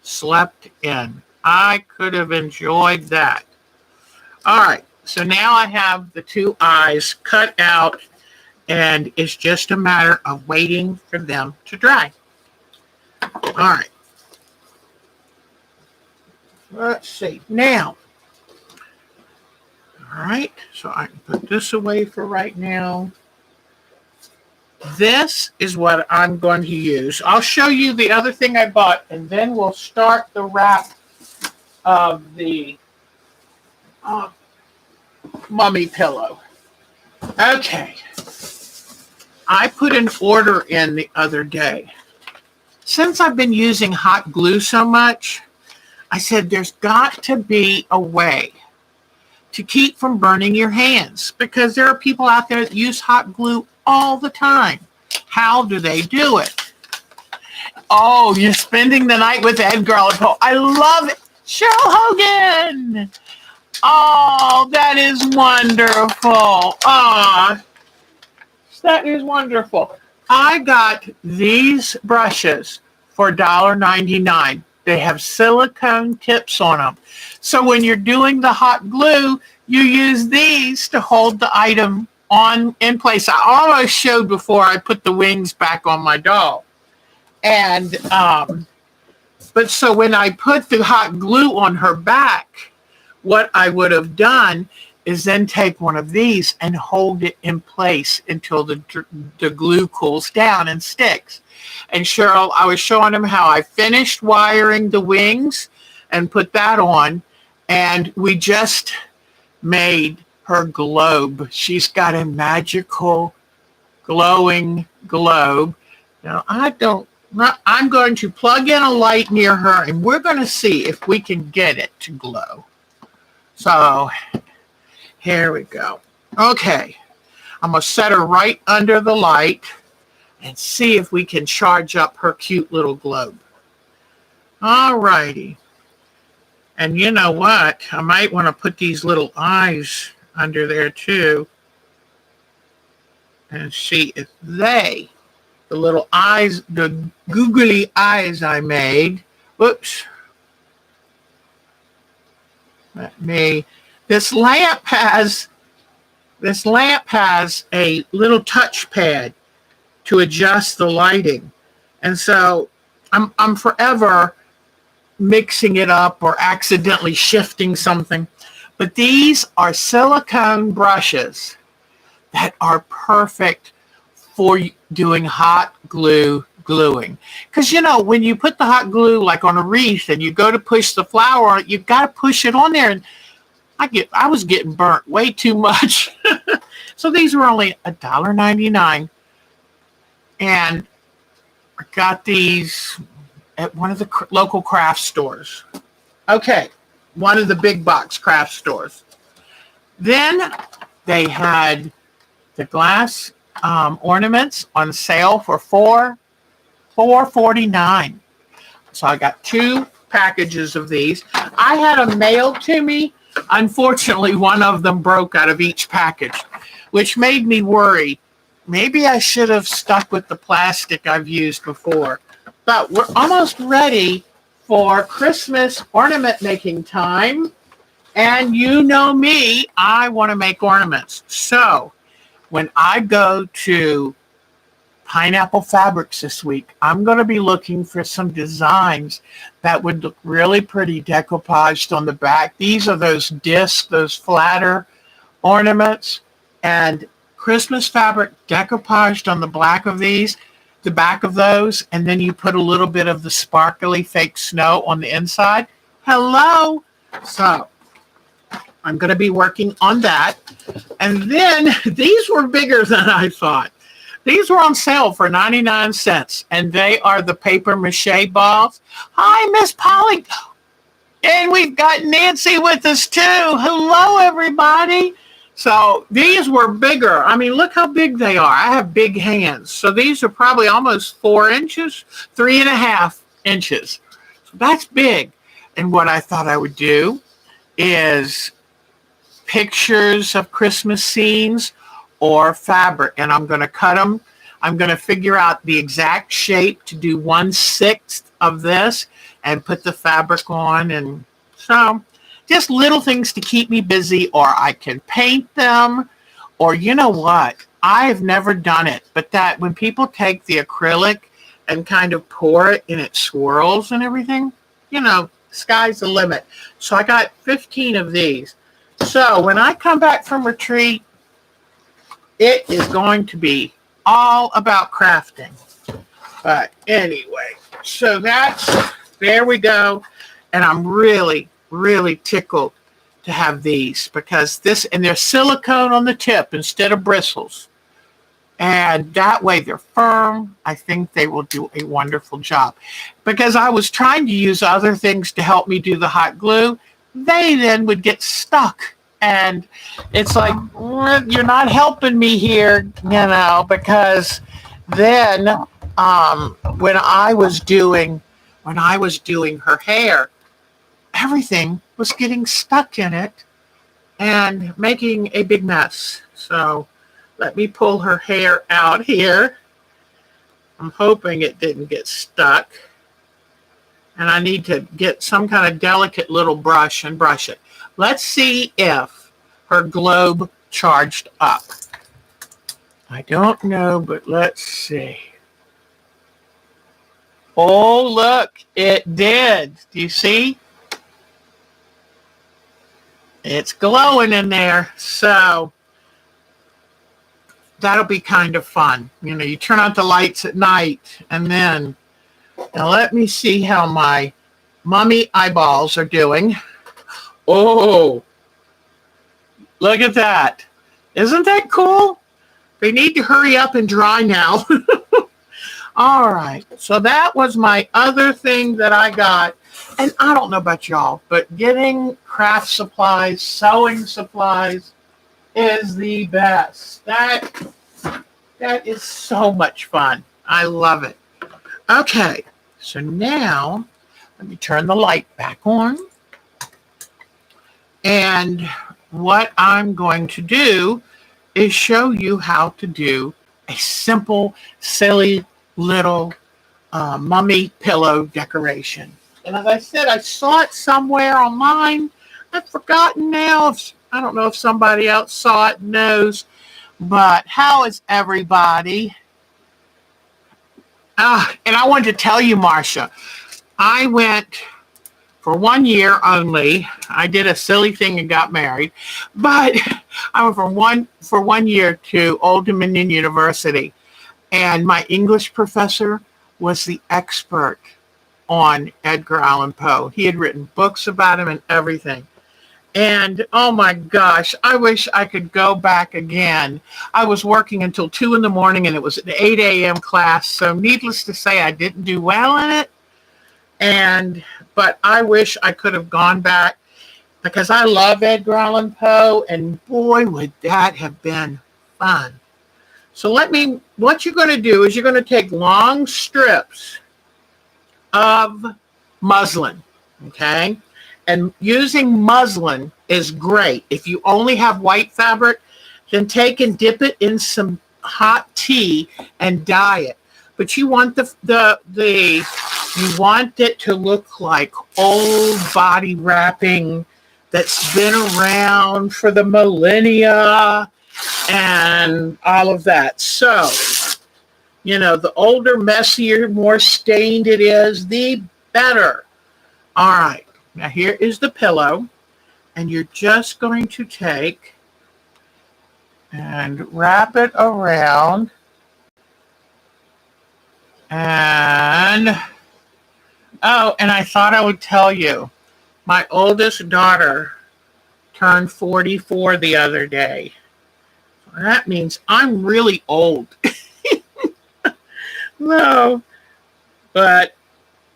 slept in. I could have enjoyed that. All right, so now I have the two eyes cut out, and it's just a matter of waiting for them to dry. All right. Let's see. Now, all right, so I can put this away for right now. this is what I'm going to use. I'll show you the other thing I bought, and then we'll start the wrap of the mummy pillow. Okay. I put an order in the other day. Since I've been using hot glue so much, I said there's got to be a way to keep from burning your hands, because there are people out there that use hot glue all the time. How do they do it? Oh, you're spending the night with Edgar Allan Poe. I love it. Cheryl Hogan. Oh, that is wonderful. Ah, that is wonderful. I got these brushes for $1.99. They have silicone tips on them. So when you're doing the hot glue, you use these to hold the item in place. I almost showed before I put the wings back on my doll. And, but so when I put the hot glue on her back, what I would have done is then take one of these and hold it in place until the glue cools down and sticks. And Cheryl, I was showing him how I finished wiring the wings and put that on, and we just made her globe. She's got a magical glowing globe. Now, I'm going to plug in a light near her, and we're going to see if we can get it to glow. So here we go. Okay, I'm going to set her right under the light and see if we can charge up her cute little globe. All righty. And you know what? I might want to put these little eyes under there too and see if the little eyes, the googly eyes I made, whoops. This lamp has a little touchpad to adjust the lighting. And so I'm forever mixing it up or accidentally shifting something. But these are silicone brushes that are perfect for doing hot gluing. Because, you know, when you put the hot glue like on a wreath and you go to push the flower on it, you've got to push it on there. And I was getting burnt way too much. So these were only $1.99. And I got these at one of the local craft stores. Okay, one of the big box craft stores. Then they had the glass ornaments on sale for $4.49. So I got 2 packages of these. I had them mailed to me. Unfortunately, one of them broke out of each package, which made me worry. Maybe I should have stuck with the plastic I've used before. But we're almost ready for Christmas ornament making time. And you know me, I want to make ornaments. So when I go to Pineapple Fabrics this week, I'm going to be looking for some designs that would look really pretty decoupaged on the back. These are those discs, those flatter ornaments, and Christmas fabric decoupaged on the back of these, the back of those, and then you put a little bit of the sparkly fake snow on the inside. Hello. So I'm going to be working on that. And then these were bigger than I thought. These were on sale for 99 cents, and they are the paper mache balls. Hi, Miss Polly. And we've got Nancy with us too. Hello, everybody. So these were bigger. I mean, look how big they are. I have big hands. So these are probably almost 4 inches, 3.5 inches. So that's big. And what I thought I would do is pictures of Christmas scenes or fabric, and I'm going to cut them. I'm going to figure out the exact shape to do 1/6 of this and put the fabric on. And so just little things to keep me busy, or I can paint them, or you know what? I've never done it, but that when people take the acrylic and kind of pour it and it swirls and everything, you know, sky's the limit. So I got 15 of these. So when I come back from retreat, it is going to be all about crafting. But anyway, so there we go. And I'm really, really tickled to have these because and there's silicone on the tip instead of bristles. And that way they're firm. I think they will do a wonderful job. Because I was trying to use other things to help me do the hot glue, they then would get stuck. And it's like, you're not helping me here, because then when I was doing her hair, everything was getting stuck in it and making a big mess. So let me pull her hair out here. I'm hoping it didn't get stuck. And I need to get some kind of delicate little brush and brush it. Let's see if her globe charged up. I don't know, but let's see. Oh, look, it did. Do you see? It's glowing in there. So that'll be kind of fun. You turn out the lights at night, and then, now let me see how my mummy eyeballs are doing. Oh, look at that. Isn't that cool? They need to hurry up and dry now. All right, so that was my other thing that I got. And I don't know about y'all, but getting craft supplies, sewing supplies is the best. That is so much fun. I love it. Okay, so now let me turn the light back on. And what I'm going to do is show you how to do a simple, silly little mummy pillow decoration. And as I said, I saw it somewhere online. I've forgotten now. I don't know if somebody else saw it and knows. But how is everybody? And I wanted to tell you, Marcia, I went for 1 year only. I did a silly thing and got married. But I went for one year to Old Dominion University. And my English professor was the expert on Edgar Allan Poe. He had written books about him and everything. And oh my gosh, I wish I could go back again. I was working until 2 in the morning and it was an 8 a.m. class. So needless to say, I didn't do well in it. But I wish I could have gone back because I love Edgar Allan Poe, and boy, would that have been fun. So what you're going to do is you're going to take long strips of muslin, okay? And using muslin is great. If you only have white fabric, then take and dip it in some hot tea and dye it. But you want you want it to look like old body wrapping that's been around for the millennia and all of that. So, the older, messier, more stained it is, the better. All right. Now here is the pillow, and you're just going to take and wrap it around. And I thought I would tell you, my oldest daughter turned 44 the other day. That means I'm really old. No, but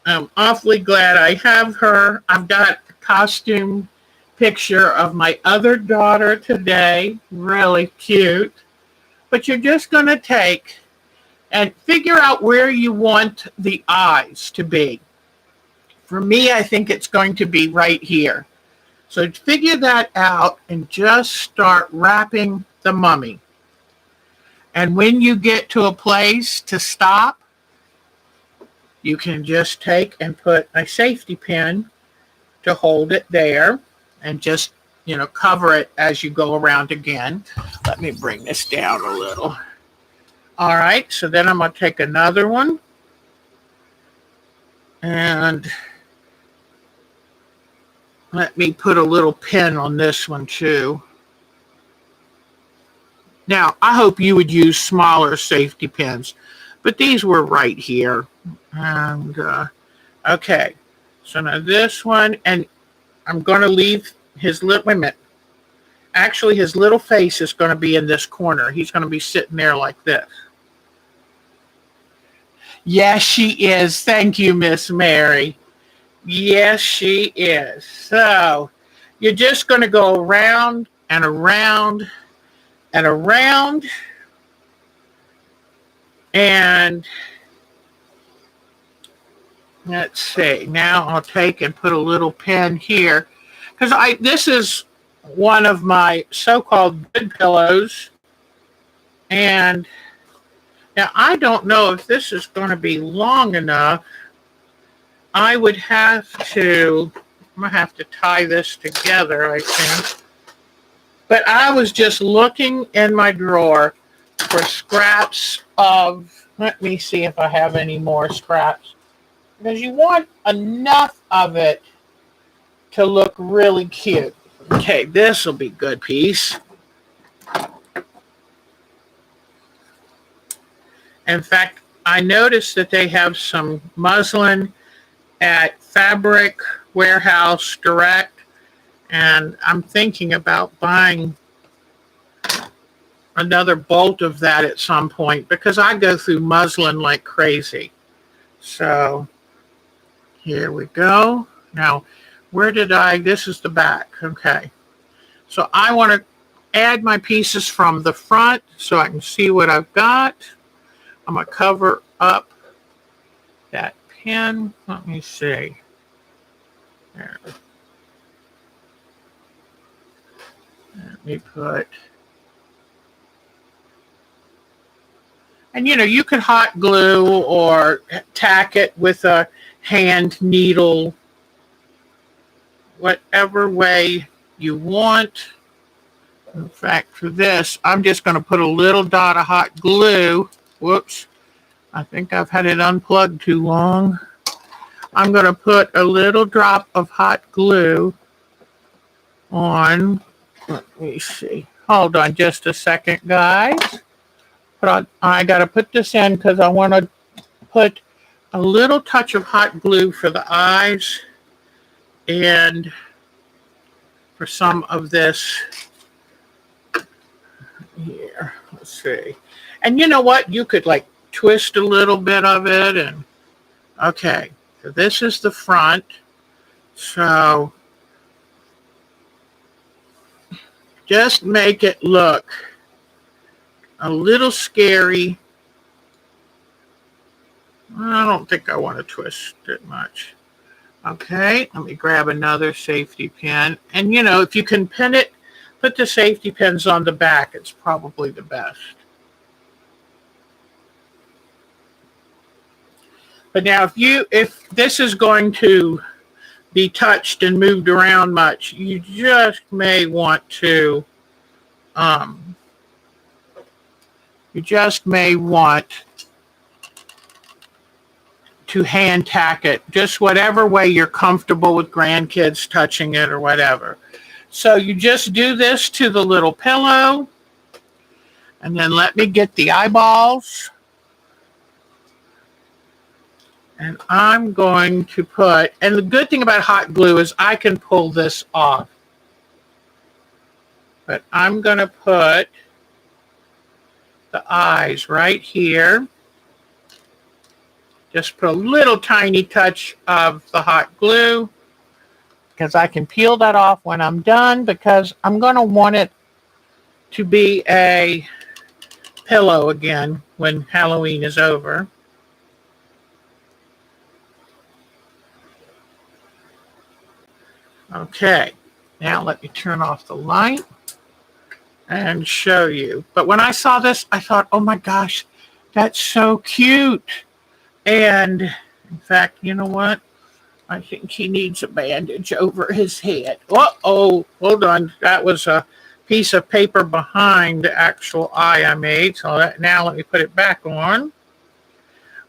I'm awfully glad I have her. I've got a costume picture of my other daughter today. Really cute. But you're just going to take and figure out where you want the eyes to be. For me, I think it's going to be right here. So figure that out and just start wrapping the mummy. And when you get to a place to stop, you can just take and put a safety pin to hold it there and just, cover it as you go around again. Let me bring this down a little. All right, so then I'm going to take another one and let me put a little pin on this one too. Now, I hope you would use smaller safety pins, but these were right here. And, okay. So now this one, and I'm going to leave his little, wait a minute. Actually, his little face is going to be in this corner. He's going to be sitting there like this. Yes, she is. Thank you, Miss Mary. Yes, she is. So you're just going to go around and around and around. And let's see. Now I'll take and put a little pin here. Because this is one of my so-called good pillows. And now I don't know if this is going to be long enough. I would have to, I'm going to have to tie this together, I think. But I was just looking in my drawer for scraps of, let me see if I have any more scraps. Because you want enough of it to look really cute. Okay, this will be a good piece. In fact, I noticed that they have some muslin at Fabric Warehouse Direct, and I'm thinking about buying another bolt of that at some point because I go through muslin like crazy. So here we go. Now, where did this is the back. Okay. So I want to add my pieces from the front so I can see what I've got. I'm going to cover up that pin. Let me see. There. Let me put, and you could hot glue or tack it with a hand needle, whatever way you want. In fact, for this, I'm just going to put a little dot of hot glue. Whoops, I think I've had it unplugged too long. I'm going to put a little drop of hot glue on. Let me see. Hold on just a second, guys. I got to put this in because I want to put a little touch of hot glue for the eyes and for some of this here. Let's see. And you know what? You could like twist a little bit of it. And okay, so this is the front. So just make it look a little scary. I don't think I want to twist it much. Okay, let me grab another safety pin. And if you can pin it, put the safety pins on the back. It's probably the best. But now if this is going to be touched and moved around much, you just may want to hand tack it, just whatever way you're comfortable with grandkids touching it or whatever. So you just do this to the little pillow, and then let me get the eyeballs. And I'm going to put, and the good thing about hot glue is I can pull this off. But I'm going to put the eyes right here. Just put a little tiny touch of the hot glue because I can peel that off when I'm done because I'm going to want it to be a pillow again when Halloween is over. Okay, now let me turn off the light and show you. But when I saw this, I thought, oh my gosh, that's so cute. And in fact, you know what? I think he needs a bandage over his head. Uh-oh, hold on. That was a piece of paper behind the actual eye I made. So now let me put it back on.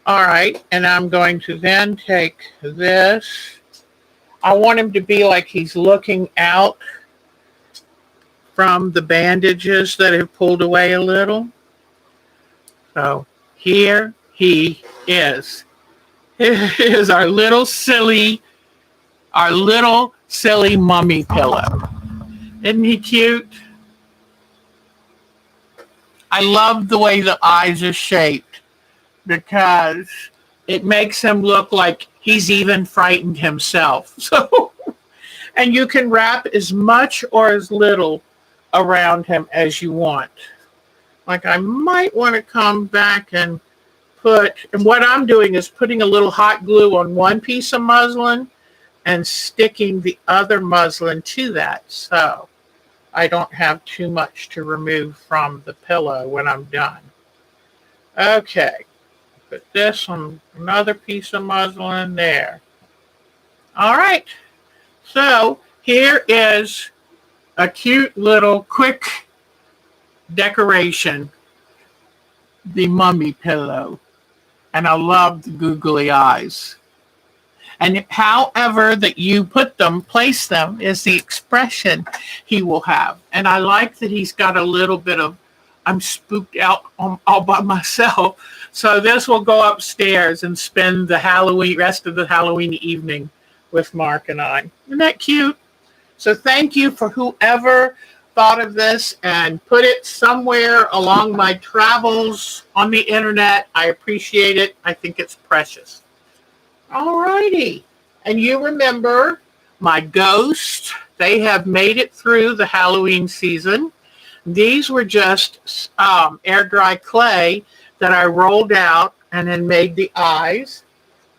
All right, and I'm going to then take this. I want him to be like he's looking out from the bandages that have pulled away a little. So here he is. Here is our little silly mummy pillow. Isn't he cute? I love the way the eyes are shaped because it makes him look like he's even frightened himself. So, and you can wrap as much or as little around him as you want. Like I might want to come back and what I'm doing is putting a little hot glue on one piece of muslin and sticking the other muslin to that. So I don't have too much to remove from the pillow when I'm done. Okay, put this on another piece of muslin there. All right, so here is a cute little quick decoration, the mummy pillow. And I love the googly eyes. And however that you place them is the expression he will have. And I like that he's got a little bit of, I'm spooked out all by myself. So this will go upstairs and spend the rest of the Halloween evening with Mark and I. Isn't that cute? So thank you for whoever thought of this and put it somewhere along my travels on the internet. I appreciate it. I think it's precious. All righty. And you remember my ghost. They have made it through the Halloween season. These were just air dry clay that I rolled out and then made the eyes.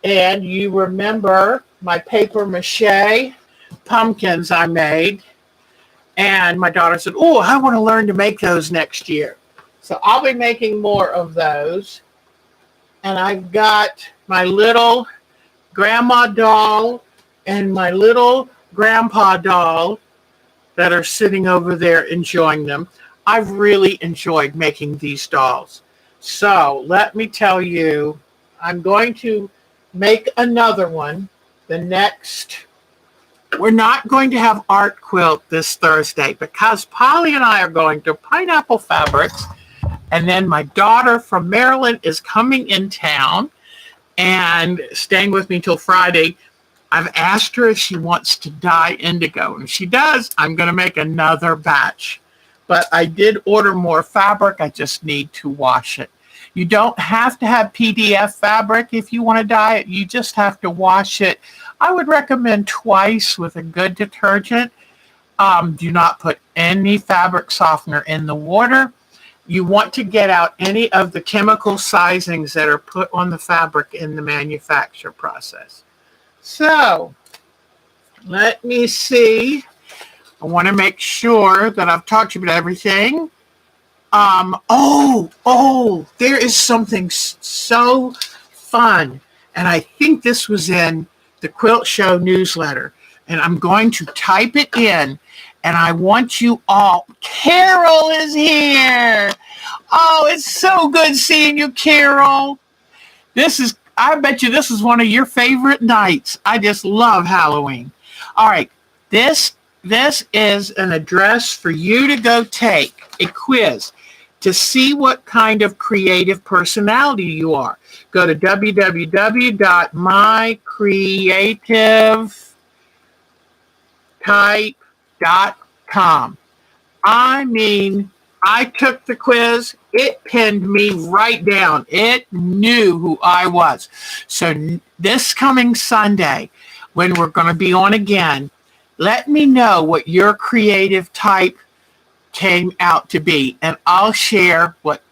And you remember my paper mache pumpkins I made. And my daughter said, oh, I want to learn to make those next year. So I'll be making more of those. And I've got my little grandma doll and my little grandpa doll that are sitting over there enjoying them. I've really enjoyed making these dolls. So let me tell you, I'm going to make another one we're not going to have art quilt this Thursday because Polly and I are going to Pineapple Fabrics. And then my daughter from Maryland is coming in town and staying with me till Friday. I've asked her if she wants to dye indigo. And if she does, I'm going to make another batch. But I did order more fabric. I just need to wash it. You don't have to have PDF fabric if you want to dye it. You just have to wash it. I would recommend twice with a good detergent. Do not put any fabric softener in the water. You want to get out any of the chemical sizings that are put on the fabric in the manufacture process. So let me see. I want to make sure that I've talked to you about everything. There is something so fun. And I think this was in the Quilt Show newsletter. And I'm going to type it in. And I want you all. Carol is here. Oh, it's so good seeing you, Carol. I bet you this is one of your favorite nights. I just love Halloween. All right. This is an address for you to go take a quiz to see what kind of creative personality you are. Go to www.mycreativetype.com. I mean, I took the quiz. It pinned me right down. It knew who I was. So this coming Sunday, when we're going to be on again, let me know what your creative type came out to be, and I'll share what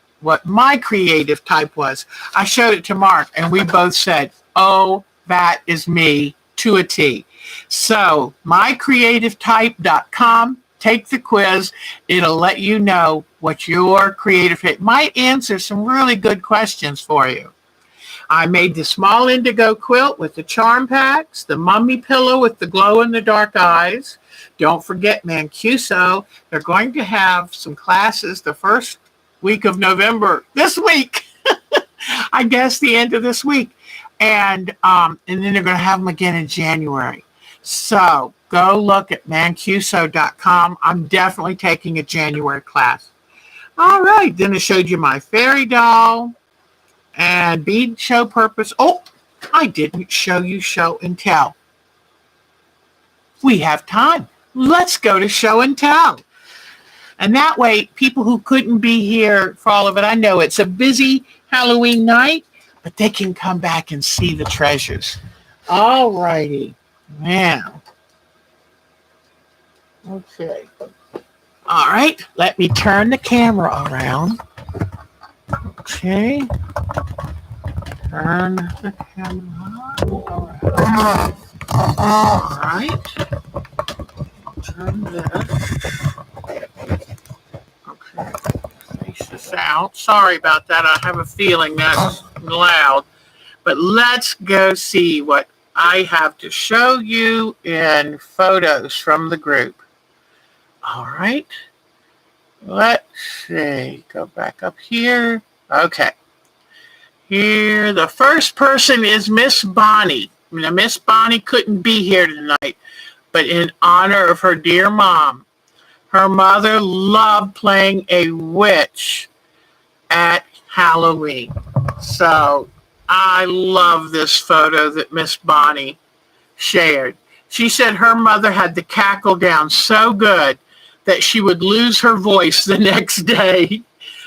my creative type was. I showed it to Mark, and we both said, oh, that is me to a T. So mycreativetype.com, take the quiz. It'll let you know what your creative type might answer some really good questions for you. I made the small indigo quilt with the charm packs, the mummy pillow with the glow-in-the-dark eyes. Don't forget Mancuso. They're going to have some classes the first week of November. This week. I guess the end of this week. And then they're going to have them again in January. So go look at mancuso.com. I'm definitely taking a January class. All right, then I showed you my fairy doll and bead show purpose. Oh, I didn't show you show and tell. We have time. Let's go to show and tell. And that way, people who couldn't be here for all of it, I know it's a busy Halloween night, but they can come back and see the treasures. All righty. Now, okay. All right, let me turn the camera around. Okay. Turn the camera around. All right. Turn this. Okay. Face this out. Sorry about that. I have a feeling that's loud. But let's go see what I have to show you in photos from the group. All right. Let's see. Go back up here. Okay. Here, the first person is Miss Bonnie. Now, Miss Bonnie couldn't be here tonight, but in honor of her dear mom, her mother loved playing a witch at Halloween. So I love this photo that Miss Bonnie shared. She said her mother had the cackle down so good that she would lose her voice the next day.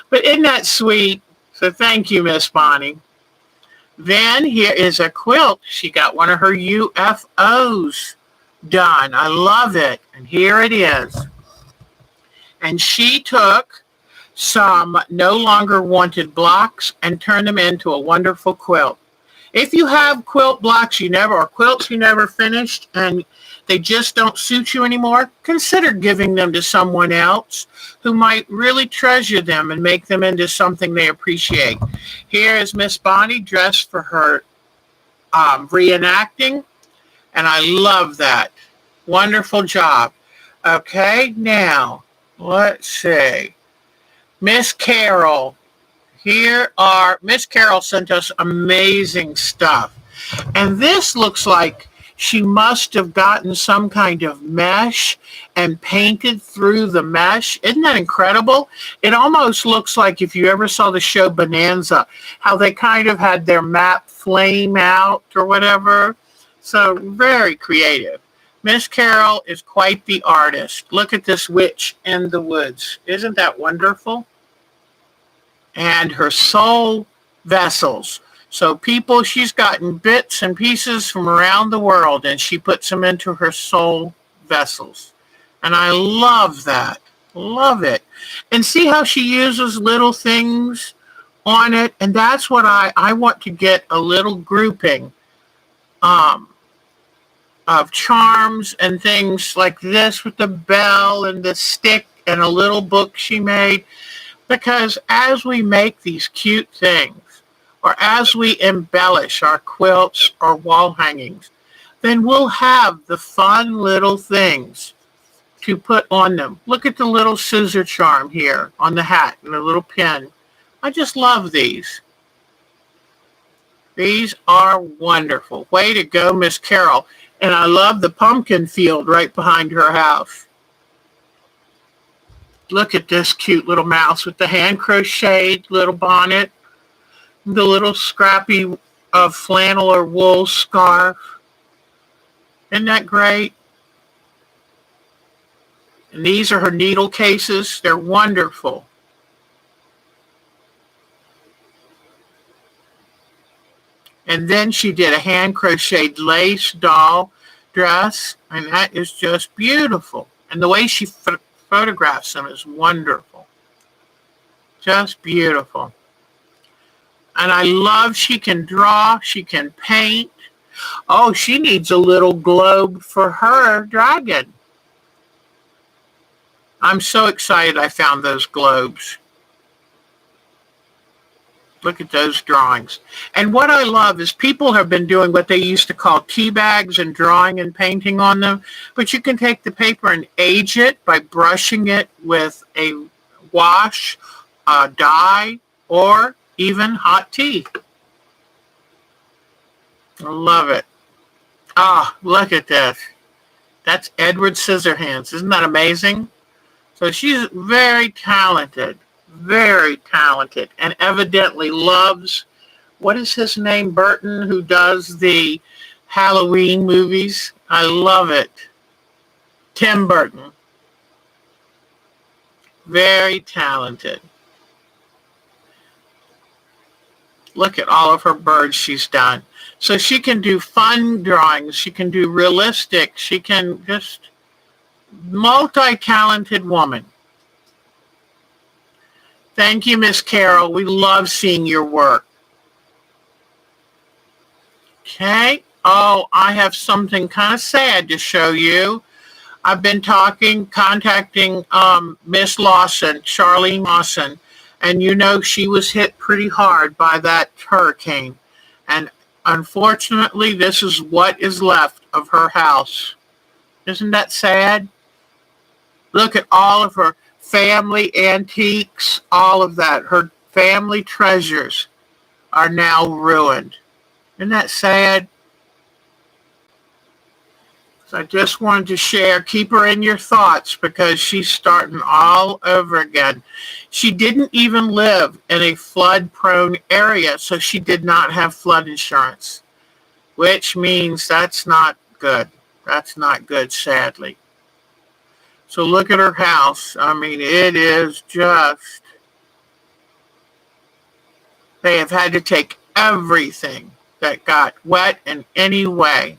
But isn't that sweet? So thank you, Miss Bonnie. Then here is a quilt. She got one of her UFOs done. I love it. And here it is. And she took some no longer wanted blocks and turned them into a wonderful quilt. If you have quilt blocks or quilts you never finished and they just don't suit you anymore, consider giving them to someone else who might really treasure them and make them into something they appreciate. Here is Miss Bonnie dressed for her reenacting, and I love that. Wonderful job. Okay, now, let's see. Miss Carol. Miss Carol sent us amazing stuff. And this looks like she must have gotten some kind of mesh and painted through the mesh. Isn't that incredible? It almost looks like if you ever saw the show Bonanza, how they kind of had their map flame out or whatever. So very creative. Miss Carol is quite the artist. Look at this witch in the woods. Isn't that wonderful? And her soul vessels. So she's gotten bits and pieces from around the world and she puts them into her soul vessels. And I love that. Love it. And see how she uses little things on it. And that's what I want to get a little grouping of charms and things like this with the bell and the stick and a little book she made. Because as we make these cute things, or as we embellish our quilts or wall hangings, then we'll have the fun little things to put on them. Look at the little scissor charm here on the hat and the little pin. I just love these. These are wonderful. Way to go, Miss Carol. And I love the pumpkin field right behind her house. Look at this cute little mouse with the hand crocheted little bonnet, the little scrappy flannel or wool scarf. Isn't that great? And these are her needle cases. They're wonderful. And then she did a hand crocheted lace doll dress, and that is just beautiful. And the way she photographs them is wonderful. Just beautiful. And I love she can draw, she can paint. Oh, she needs a little globe for her dragon. I'm so excited I found those globes. Look at those drawings. And what I love is people have been doing what they used to call tea bags and drawing and painting on them. But you can take the paper and age it by brushing it with a wash, dye, or even hot tea. I love it. Ah, look at this. That's Edward Scissorhands. Isn't that amazing? So she's very talented, and evidently loves, what is his name, Burton, who does the Halloween movies? I love it. Tim Burton. Very talented. Look at all of her birds she's done. So she can do fun drawings. She can do realistic. She can just multi-talented woman. Thank you, Miss Carol. We love seeing your work. Okay. Oh, I have something kind of sad to show you. I've been contacting Miss Lawson, Charlene Lawson, and you know she was hit pretty hard by that hurricane. And unfortunately, this is what is left of her house. Isn't that sad? Look at all of her family antiques, all of that. Her family treasures are now ruined. Isn't that sad? So I just wanted to share, keep her in your thoughts because she's starting all over again. She didn't even live in a flood-prone area, so she did not have flood insurance, which means that's not good. That's not good, sadly. So look at her house. I mean, it is just, they have had to take everything that got wet in any way.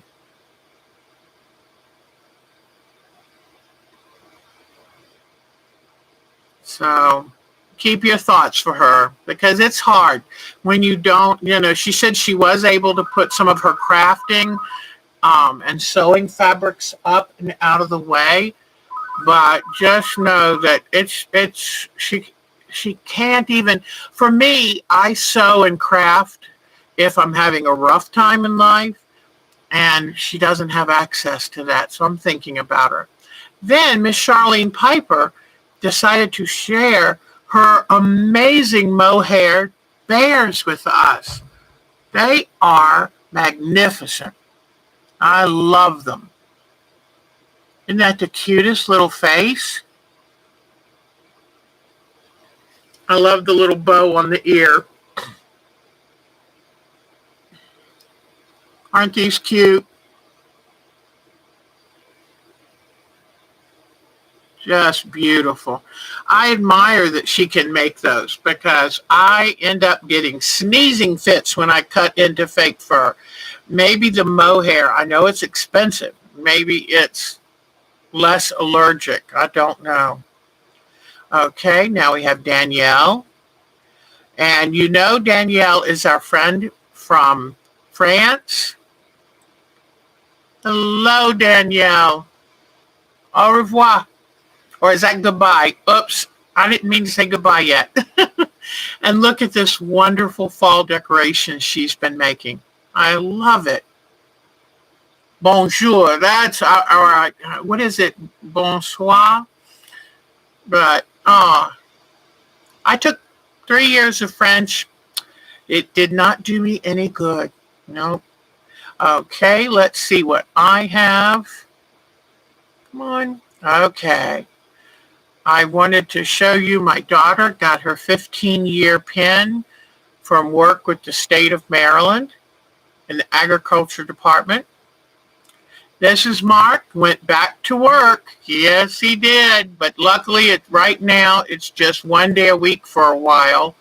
So keep your thoughts for her because it's hard when you don't, she said she was able to put some of her crafting and sewing fabrics up and out of the way. But just know that she can't even, for me, I sew and craft if I'm having a rough time in life, and she doesn't have access to that, so I'm thinking about her. Then Miss Charlene Piper decided to share her amazing mohair bears with us. They are magnificent. I love them. Isn't that the cutest little face? I love the little bow on the ear. Aren't these cute? Just beautiful. I admire that she can make those because I end up getting sneezing fits when I cut into fake fur. Maybe the mohair, I know it's expensive. Maybe it's less allergic. I don't know. Okay, now we have Danielle. And you know Danielle is our friend from France. Hello, Danielle. Au revoir. Or is that goodbye? Oops, I didn't mean to say goodbye yet. And look at this wonderful fall decoration she's been making. I love it. Bonjour. That's our what is it? Bonsoir. But I took 3 years of French. It did not do me any good. No. Okay, let's see what I have. Come on. Okay. I wanted to show you my daughter got her 15-year pin from work with the state of Maryland in the agriculture department. This is Mark, went back to work. Yes, he did. But luckily, right now, it's just 1 day a week for a while.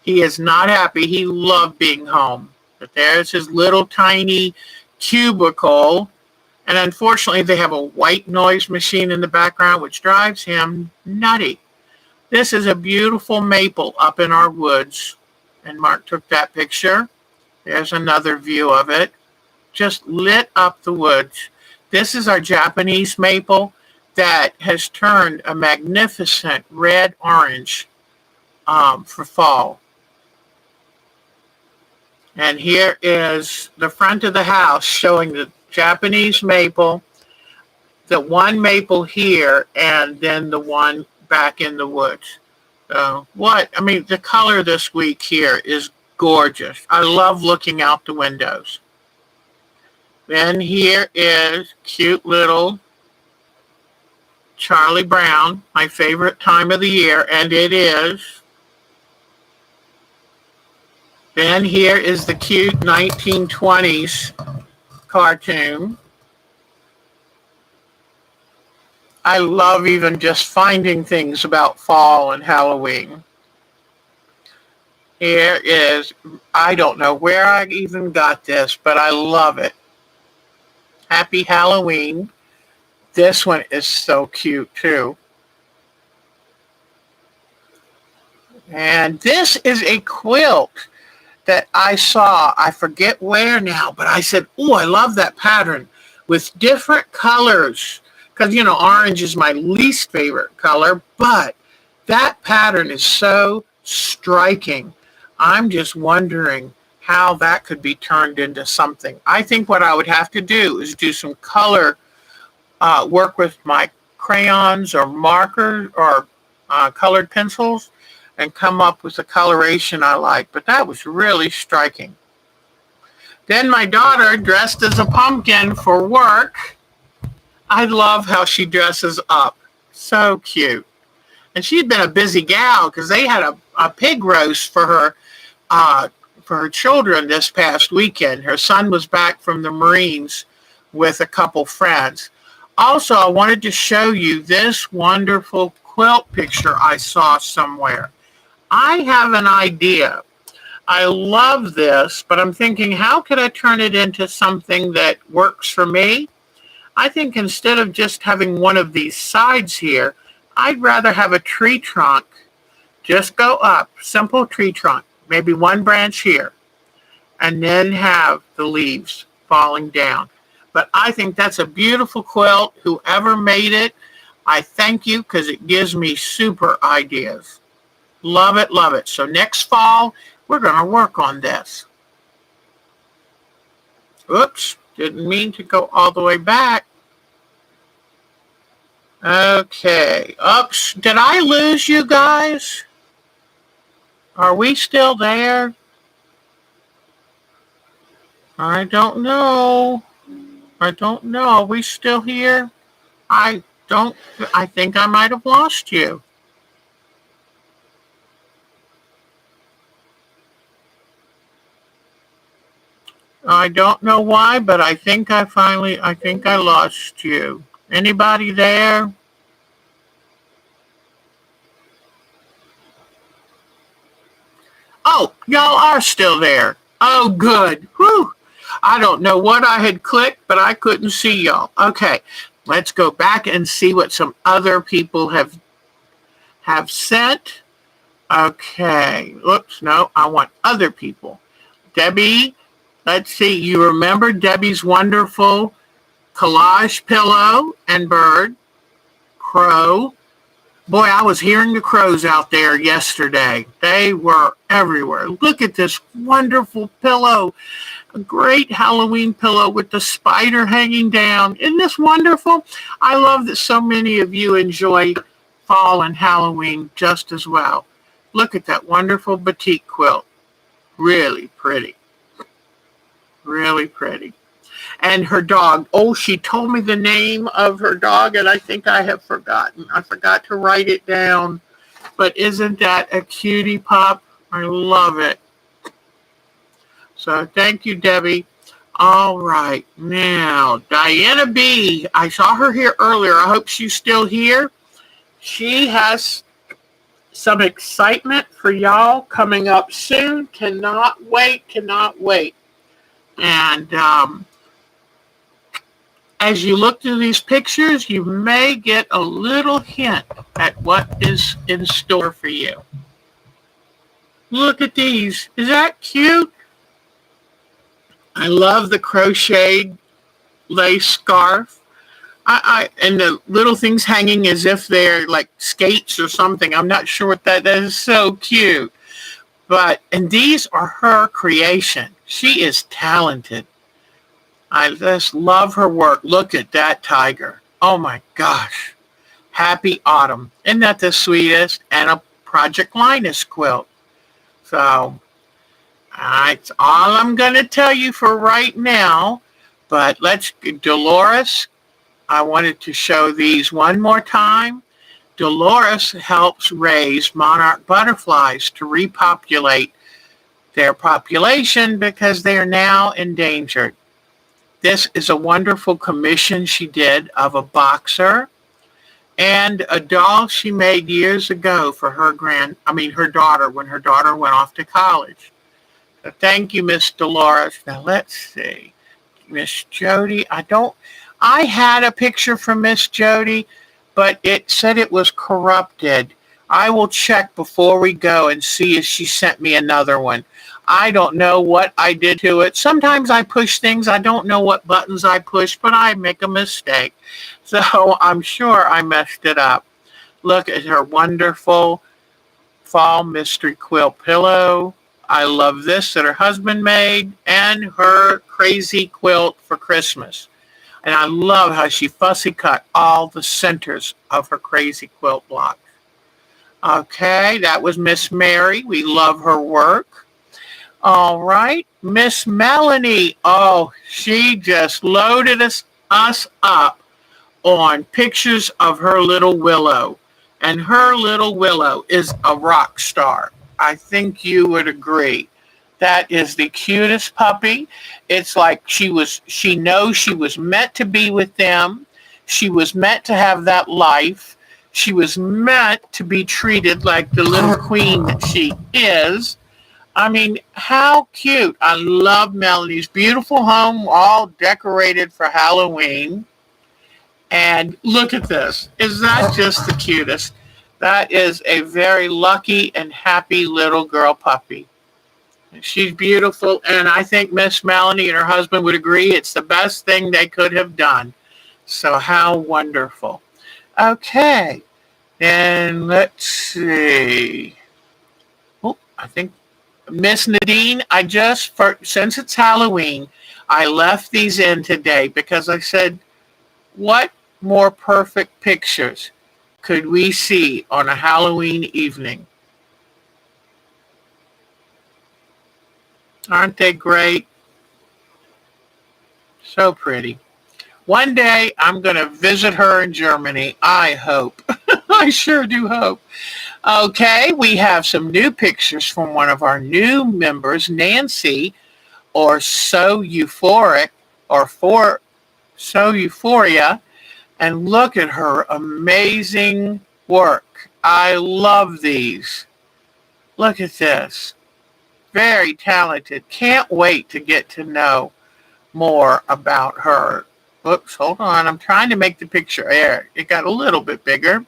He is not happy. He loved being home. But there's his little tiny cubicle. And unfortunately, they have a white noise machine in the background, which drives him nutty. This is a beautiful maple up in our woods. And Mark took that picture. There's another view of it. Just lit up the woods. This is our Japanese maple that has turned a magnificent red-orange for fall. And here is the front of the house showing the Japanese maple, the one maple here, and then the one back in the woods. The color this week here is gorgeous. I love looking out the windows. Then here is cute little Charlie Brown, my favorite time of the year, and it is. Then here is the cute 1920s cartoon. I love even just finding things about fall and Halloween. Here is, I don't know where I even got this, but I love it. Happy Halloween. This one is so cute too. And this is a quilt that I saw. I forget where now, but I said, oh, I love that pattern with different colors. Because, orange is my least favorite color, but that pattern is so striking. I'm just wondering how that could be turned into something. I think what I would have to do is do some color work with my crayons or markers or colored pencils and come up with a coloration I like. But that was really striking. Then my daughter dressed as a pumpkin for work. I love how she dresses up. So cute. And she'd been a busy gal because they had a pig roast for her children this past weekend. Her son was back from the Marines with a couple friends. Also, I wanted to show you this wonderful quilt picture I saw somewhere. I have an idea. I love this, but I'm thinking, how could I turn it into something that works for me? I think instead of just having one of these sides here, I'd rather have a tree trunk. Just go up, simple tree trunk, maybe one branch here, and then have the leaves falling down. But I think that's a beautiful quilt. Whoever made it, I thank you because it gives me super ideas. Love it, love it. So next fall, we're going to work on this. Oops, didn't mean to go all the way back. Okay, oops, did I lose you guys? Are we still there? I don't know. Are we still here? I think I might have lost you. I don't know why, but I think I lost you. Anybody there? Oh, y'all are still there. Oh, good. Whew. I don't know what I had clicked, but I couldn't see y'all. Okay, let's go back and see what some other people have sent. Okay. Oops, no, I want other people. Debbie, let's see. You remember Debbie's wonderful collage pillow and bird, crow. Boy, I was hearing the crows out there yesterday. They were everywhere. Look at this wonderful pillow. A great Halloween pillow with the spider hanging down. Isn't this wonderful? I love that so many of you enjoy fall and Halloween just as well. Look at that wonderful batik quilt. Really pretty. Really pretty. And her dog. Oh, she told me the name of her dog, and I think I have forgotten. I forgot to write it down. But isn't that a cutie pup? I love it. So thank you, Debbie. All right. Now, Diana B. I saw her here earlier. I hope she's still here. She has some excitement for y'all coming up soon. Cannot wait. Cannot wait. And as you look through these pictures, you may get a little hint at what is in store for you. Look at these. Is that cute? I love the crocheted lace scarf. And the little things hanging as if they're like skates or something. I'm not sure what that is. So cute. And these are her creation. She is talented. I just love her work. Look at that tiger. Oh my gosh. Happy autumn. Isn't that the sweetest? And a Project Linus quilt. So that's all I'm going to tell you for right now. But Dolores, I wanted to show these one more time. Dolores helps raise monarch butterflies to repopulate their population because they are now endangered. This is a wonderful commission she did of a boxer and a doll she made years ago for her daughter, when her daughter went off to college. So thank you, Miss Dolores. Now let's see. Miss Jody, I had a picture from Miss Jody, but it said it was corrupted. I will check before we go and see if she sent me another one. I don't know what I did to it. Sometimes I push things. I don't know what buttons I push, but I make a mistake. So I'm sure I messed it up. Look at her wonderful fall mystery quilt pillow. I love this that her husband made, and her crazy quilt for Christmas. And I love how she fussy cut all the centers of her crazy quilt block. Okay, that was Miss Mary. We love her work. All right, Miss Melanie. Oh, she just loaded us up on pictures of her little Willow. And her little Willow is a rock star. I think you would agree. That is the cutest puppy. It's like she knows she was meant to be with them. She was meant to have that life. She was meant to be treated like the little queen that she is. I mean, how cute. I love Melanie's beautiful home, all decorated for Halloween. And look at this. Is that just the cutest? That is a very lucky and happy little girl puppy. She's beautiful, and I think Miss Melanie and her husband would agree it's the best thing they could have done. So how wonderful. Okay, and let's see. Oh, I think Miss Nadine, since it's Halloween, I left these in today because I said, what more perfect pictures could we see on a Halloween evening? Aren't they great? So pretty. One day I'm going to visit her in Germany. I hope. I sure do hope. Okay, we have some new pictures from one of our new members, Nancy, or So Euphoric, or for So Euphoria. And look at her amazing work. I love these. Look at this. Very talented. Can't wait to get to know more about her. Oops, hold on. I'm trying to make the picture there. It got a little bit bigger.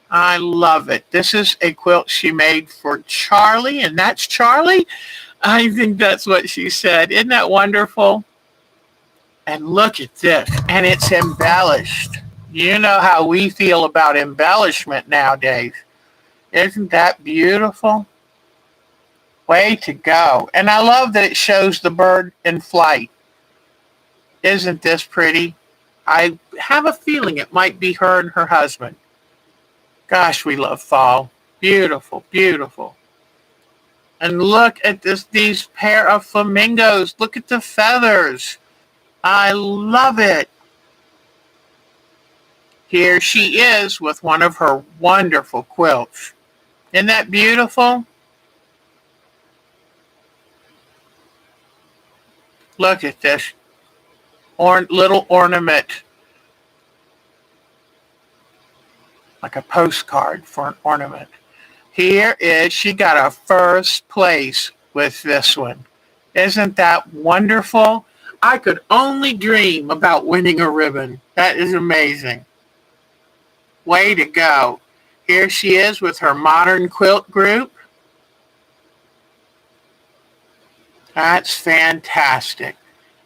I love it. This is a quilt she made for Charlie, and that's Charlie. I think that's what she said. Isn't that wonderful? And look at this. And it's embellished. You know how we feel about embellishment nowadays. Isn't that beautiful? Way to go. And I love that it shows the bird in flight. Isn't this pretty? I have a feeling it might be her and her husband. Gosh, we love fall. Beautiful, beautiful. And look at these pair of flamingos. Look at the feathers. I love it. Here she is with one of her wonderful quilts. Isn't that beautiful? Look at this little ornament. Like a postcard for an ornament. She got a first place with this one. Isn't that wonderful? I could only dream about winning a ribbon. That is amazing. Way to go. Here she is with her modern quilt group. That's fantastic.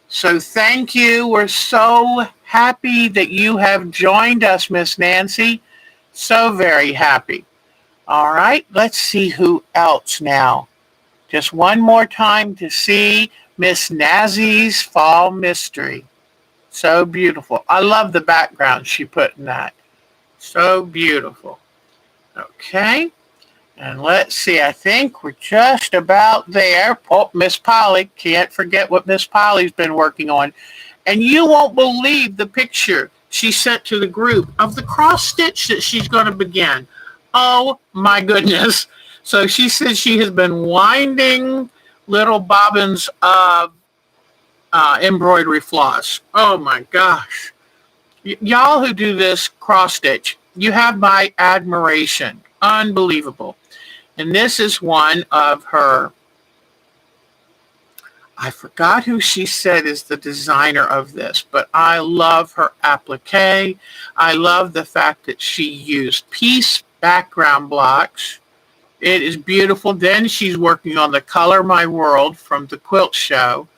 So thank you. We're so happy that you have joined us, Miss Nancy. So very happy. All right, let's see who else now. Just one more time to see Miss Nazzie's Fall Mystery. So beautiful. I love the background she put in that. So beautiful. Okay. And let's see, I think we're just about there. Oh, Miss Polly. Can't forget what Miss Polly's been working on. And you won't believe the picture she sent to the group of the cross stitch that she's going to begin. Oh my goodness. So she says she has been winding little bobbins of embroidery floss. Oh my gosh. Y'all who do this cross stitch, you have my admiration. Unbelievable. And this is one of her, I forgot who she said is the designer of this, but I love her applique. I love the fact that she used piece background blocks. It is beautiful. Then she's working on the Color My World from the quilt show.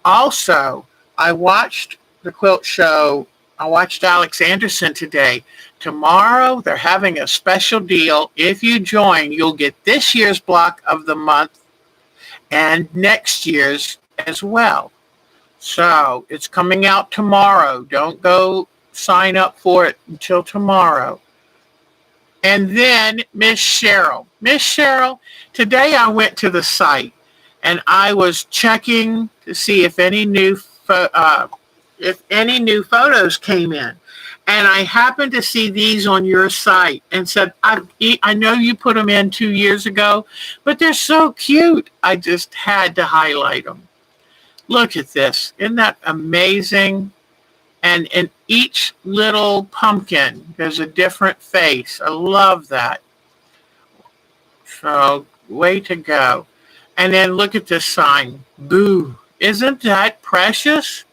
Also, I watched the quilt show. I watched Alex Anderson today. Tomorrow, they're having a special deal. If you join, you'll get this year's block of the month and next year's as well. So it's coming out tomorrow. Don't go sign up for it until tomorrow. And then Miss Cheryl. Miss Cheryl, today I went to the site and I was checking to see if any new photos came in. And I happened to see these on your site and said, I know you put them in 2 years ago, but they're so cute. I just had to highlight them. Look at this. Isn't that amazing? And in each little pumpkin, there's a different face. I love that. So, way to go. And then look at this sign. Boo. Isn't that precious?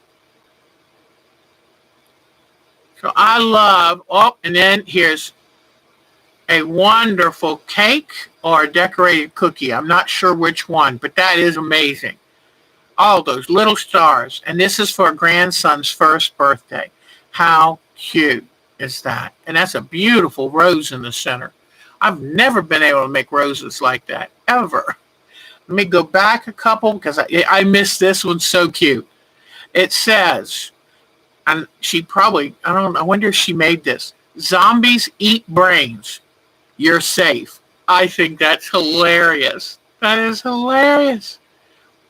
So I love, and then here's a wonderful cake or a decorated cookie. I'm not sure which one, but that is amazing. All those little stars. And this is for a grandson's first birthday. How cute is that? And that's a beautiful rose in the center. I've never been able to make roses like that, ever. Let me go back a couple because I missed this one. So cute. It says, and she probably, I wonder if she made this. Zombies eat brains. You're safe. I think that's hilarious. That is hilarious.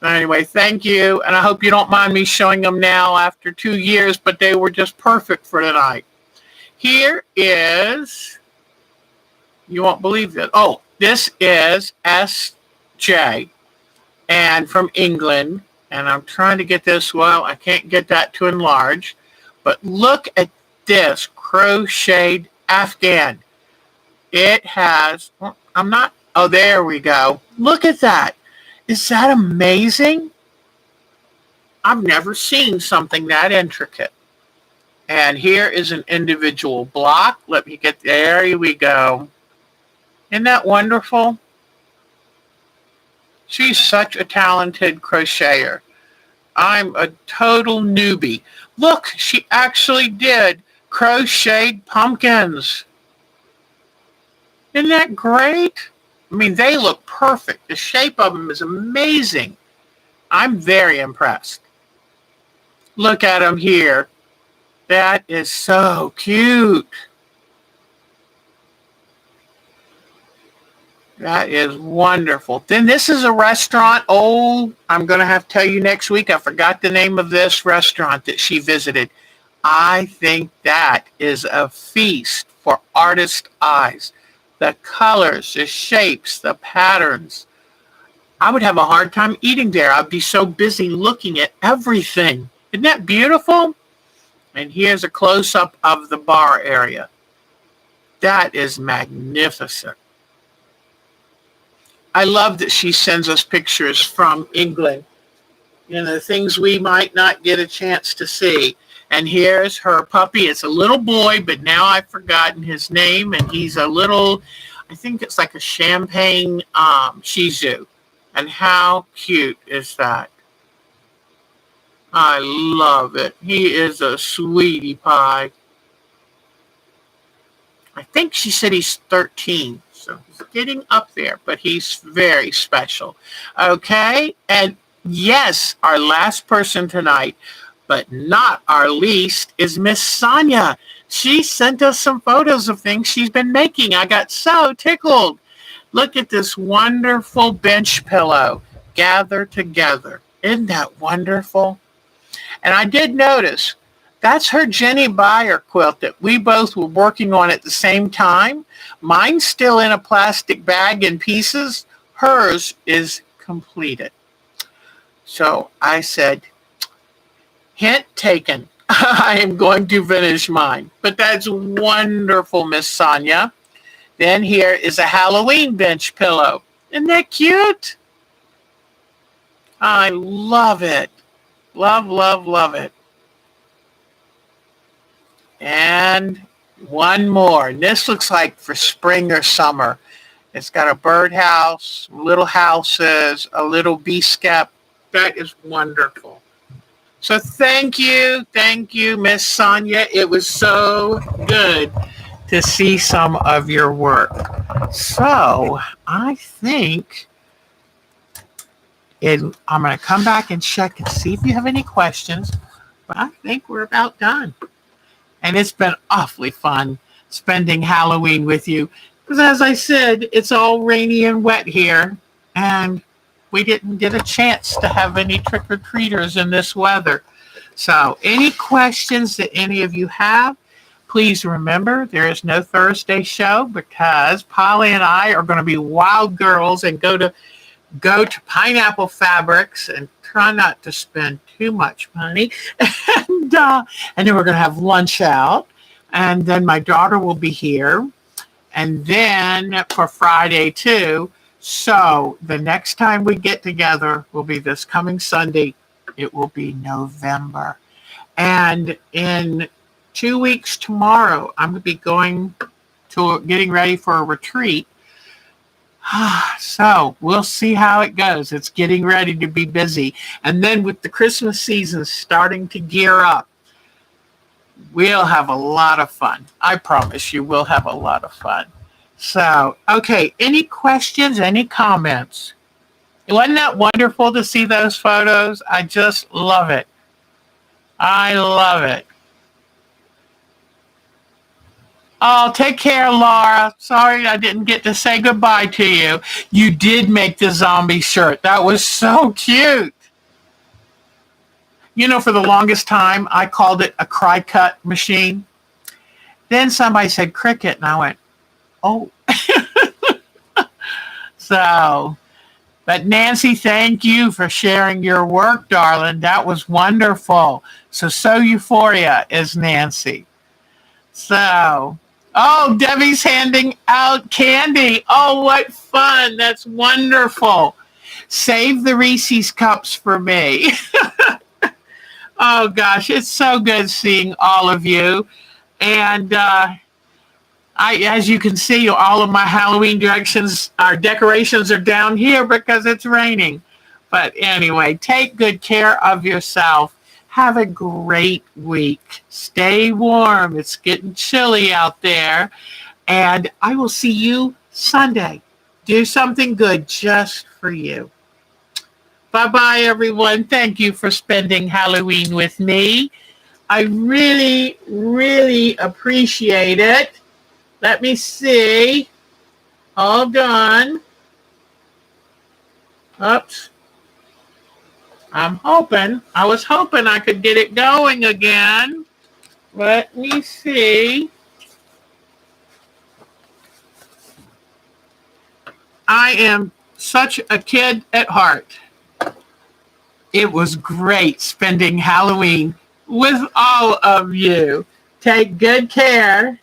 Anyway, thank you. And I hope you don't mind me showing them now after 2 years, but they were just perfect for tonight. Here is, you won't believe this. Oh, this is SJ and from England. And I'm trying to get this, well, I can't get that to enlarge. But look at this crocheted Afghan. It has, there we go. Look at that. Is that amazing? I've never seen something that intricate. And here is an individual block. Let me get, there we go. Isn't that wonderful? She's such a talented crocheter. I'm a total newbie. Look, she actually did crocheted pumpkins. Isn't that great? I mean, they look perfect. The shape of them is amazing. I'm very impressed. Look at them here. That is so cute. That is wonderful. Then this is a restaurant. Oh, I'm going to have to tell you next week. I forgot the name of this restaurant that she visited. I think that is a feast for artist eyes. The colors, the shapes, the patterns. I would have a hard time eating there. I'd be so busy looking at everything. Isn't that beautiful? And here's a close-up of the bar area. That is magnificent. I love that she sends us pictures from England. You know, things we might not get a chance to see. And here's her puppy. It's a little boy, but now I've forgotten his name. And he's a little, I think it's like a champagne Shih Tzu. And how cute is that? I love it. He is a sweetie pie. I think she said he's 13. So he's getting up there, but he's very special. Okay, and yes, our last person tonight, but not our least, is Miss Sonia. She sent us some photos of things she's been making. I got so tickled. Look at this wonderful bench pillow. Gather together. Isn't that wonderful? And I did notice that's her Jenny Beyer quilt that we both were working on at the same time. Mine's still in a plastic bag in pieces. Hers is completed. So I said, hint taken. I am going to finish mine. But that's wonderful, Miss Sonia. Then here is a Halloween bench pillow. Isn't that cute? I love it. Love, love, love it. And one more. And this looks like for spring or summer. It's got a birdhouse, little houses, a little bee skep. That is wonderful. So thank you, Miss Sonia. It was so good to see some of your work. So I think I'm going to come back and check and see if you have any questions. But I think we're about done. And it's been awfully fun spending Halloween with you. Because as I said, it's all rainy and wet here. And we didn't get a chance to have any trick-or-treaters in this weather. So any questions that any of you have, please remember there is no Thursday show because Polly and I are going to be wild girls and go to Pineapple Fabrics and try not to spend too much money. And then we're going to have lunch out. And then my daughter will be here. And then for Friday too. So the next time we get together will be this coming Sunday. It will be November. And in 2 weeks tomorrow, I'm going to be getting ready for a retreat. So we'll see how it goes. It's getting ready to be busy. And then with the Christmas season starting to gear up, we'll have a lot of fun. I promise you we'll have a lot of fun. So, okay, any questions, any comments? Wasn't that wonderful to see those photos? I just love it. I love it. Oh, take care, Laura. Sorry I didn't get to say goodbye to you. You did make the zombie shirt. That was so cute. You know, for the longest time, I called it a cry cut machine. Then somebody said Cricut, and I went, oh. So, but Nancy, thank you for sharing your work, darling. That was wonderful. So Euphoria is Nancy. So, oh, Debbie's handing out candy. Oh, what fun. That's wonderful. Save the Reese's cups for me. Oh, gosh, it's so good seeing all of you. And as you can see, all of my Halloween decorations are down here because it's raining. But anyway, take good care of yourself. Have a great week. Stay warm. It's getting chilly out there. And I will see you Sunday. Do something good just for you. Bye-bye, everyone. Thank you for spending Halloween with me. I really, really appreciate it. Let me see. All done. Oops. I was hoping I could get it going again. Let me see. I am such a kid at heart. It was great spending Halloween with all of you. Take good care.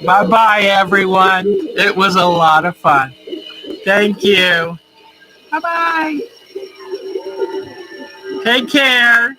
Bye-bye, everyone. It was a lot of fun. Thank you. Bye-bye. Take care.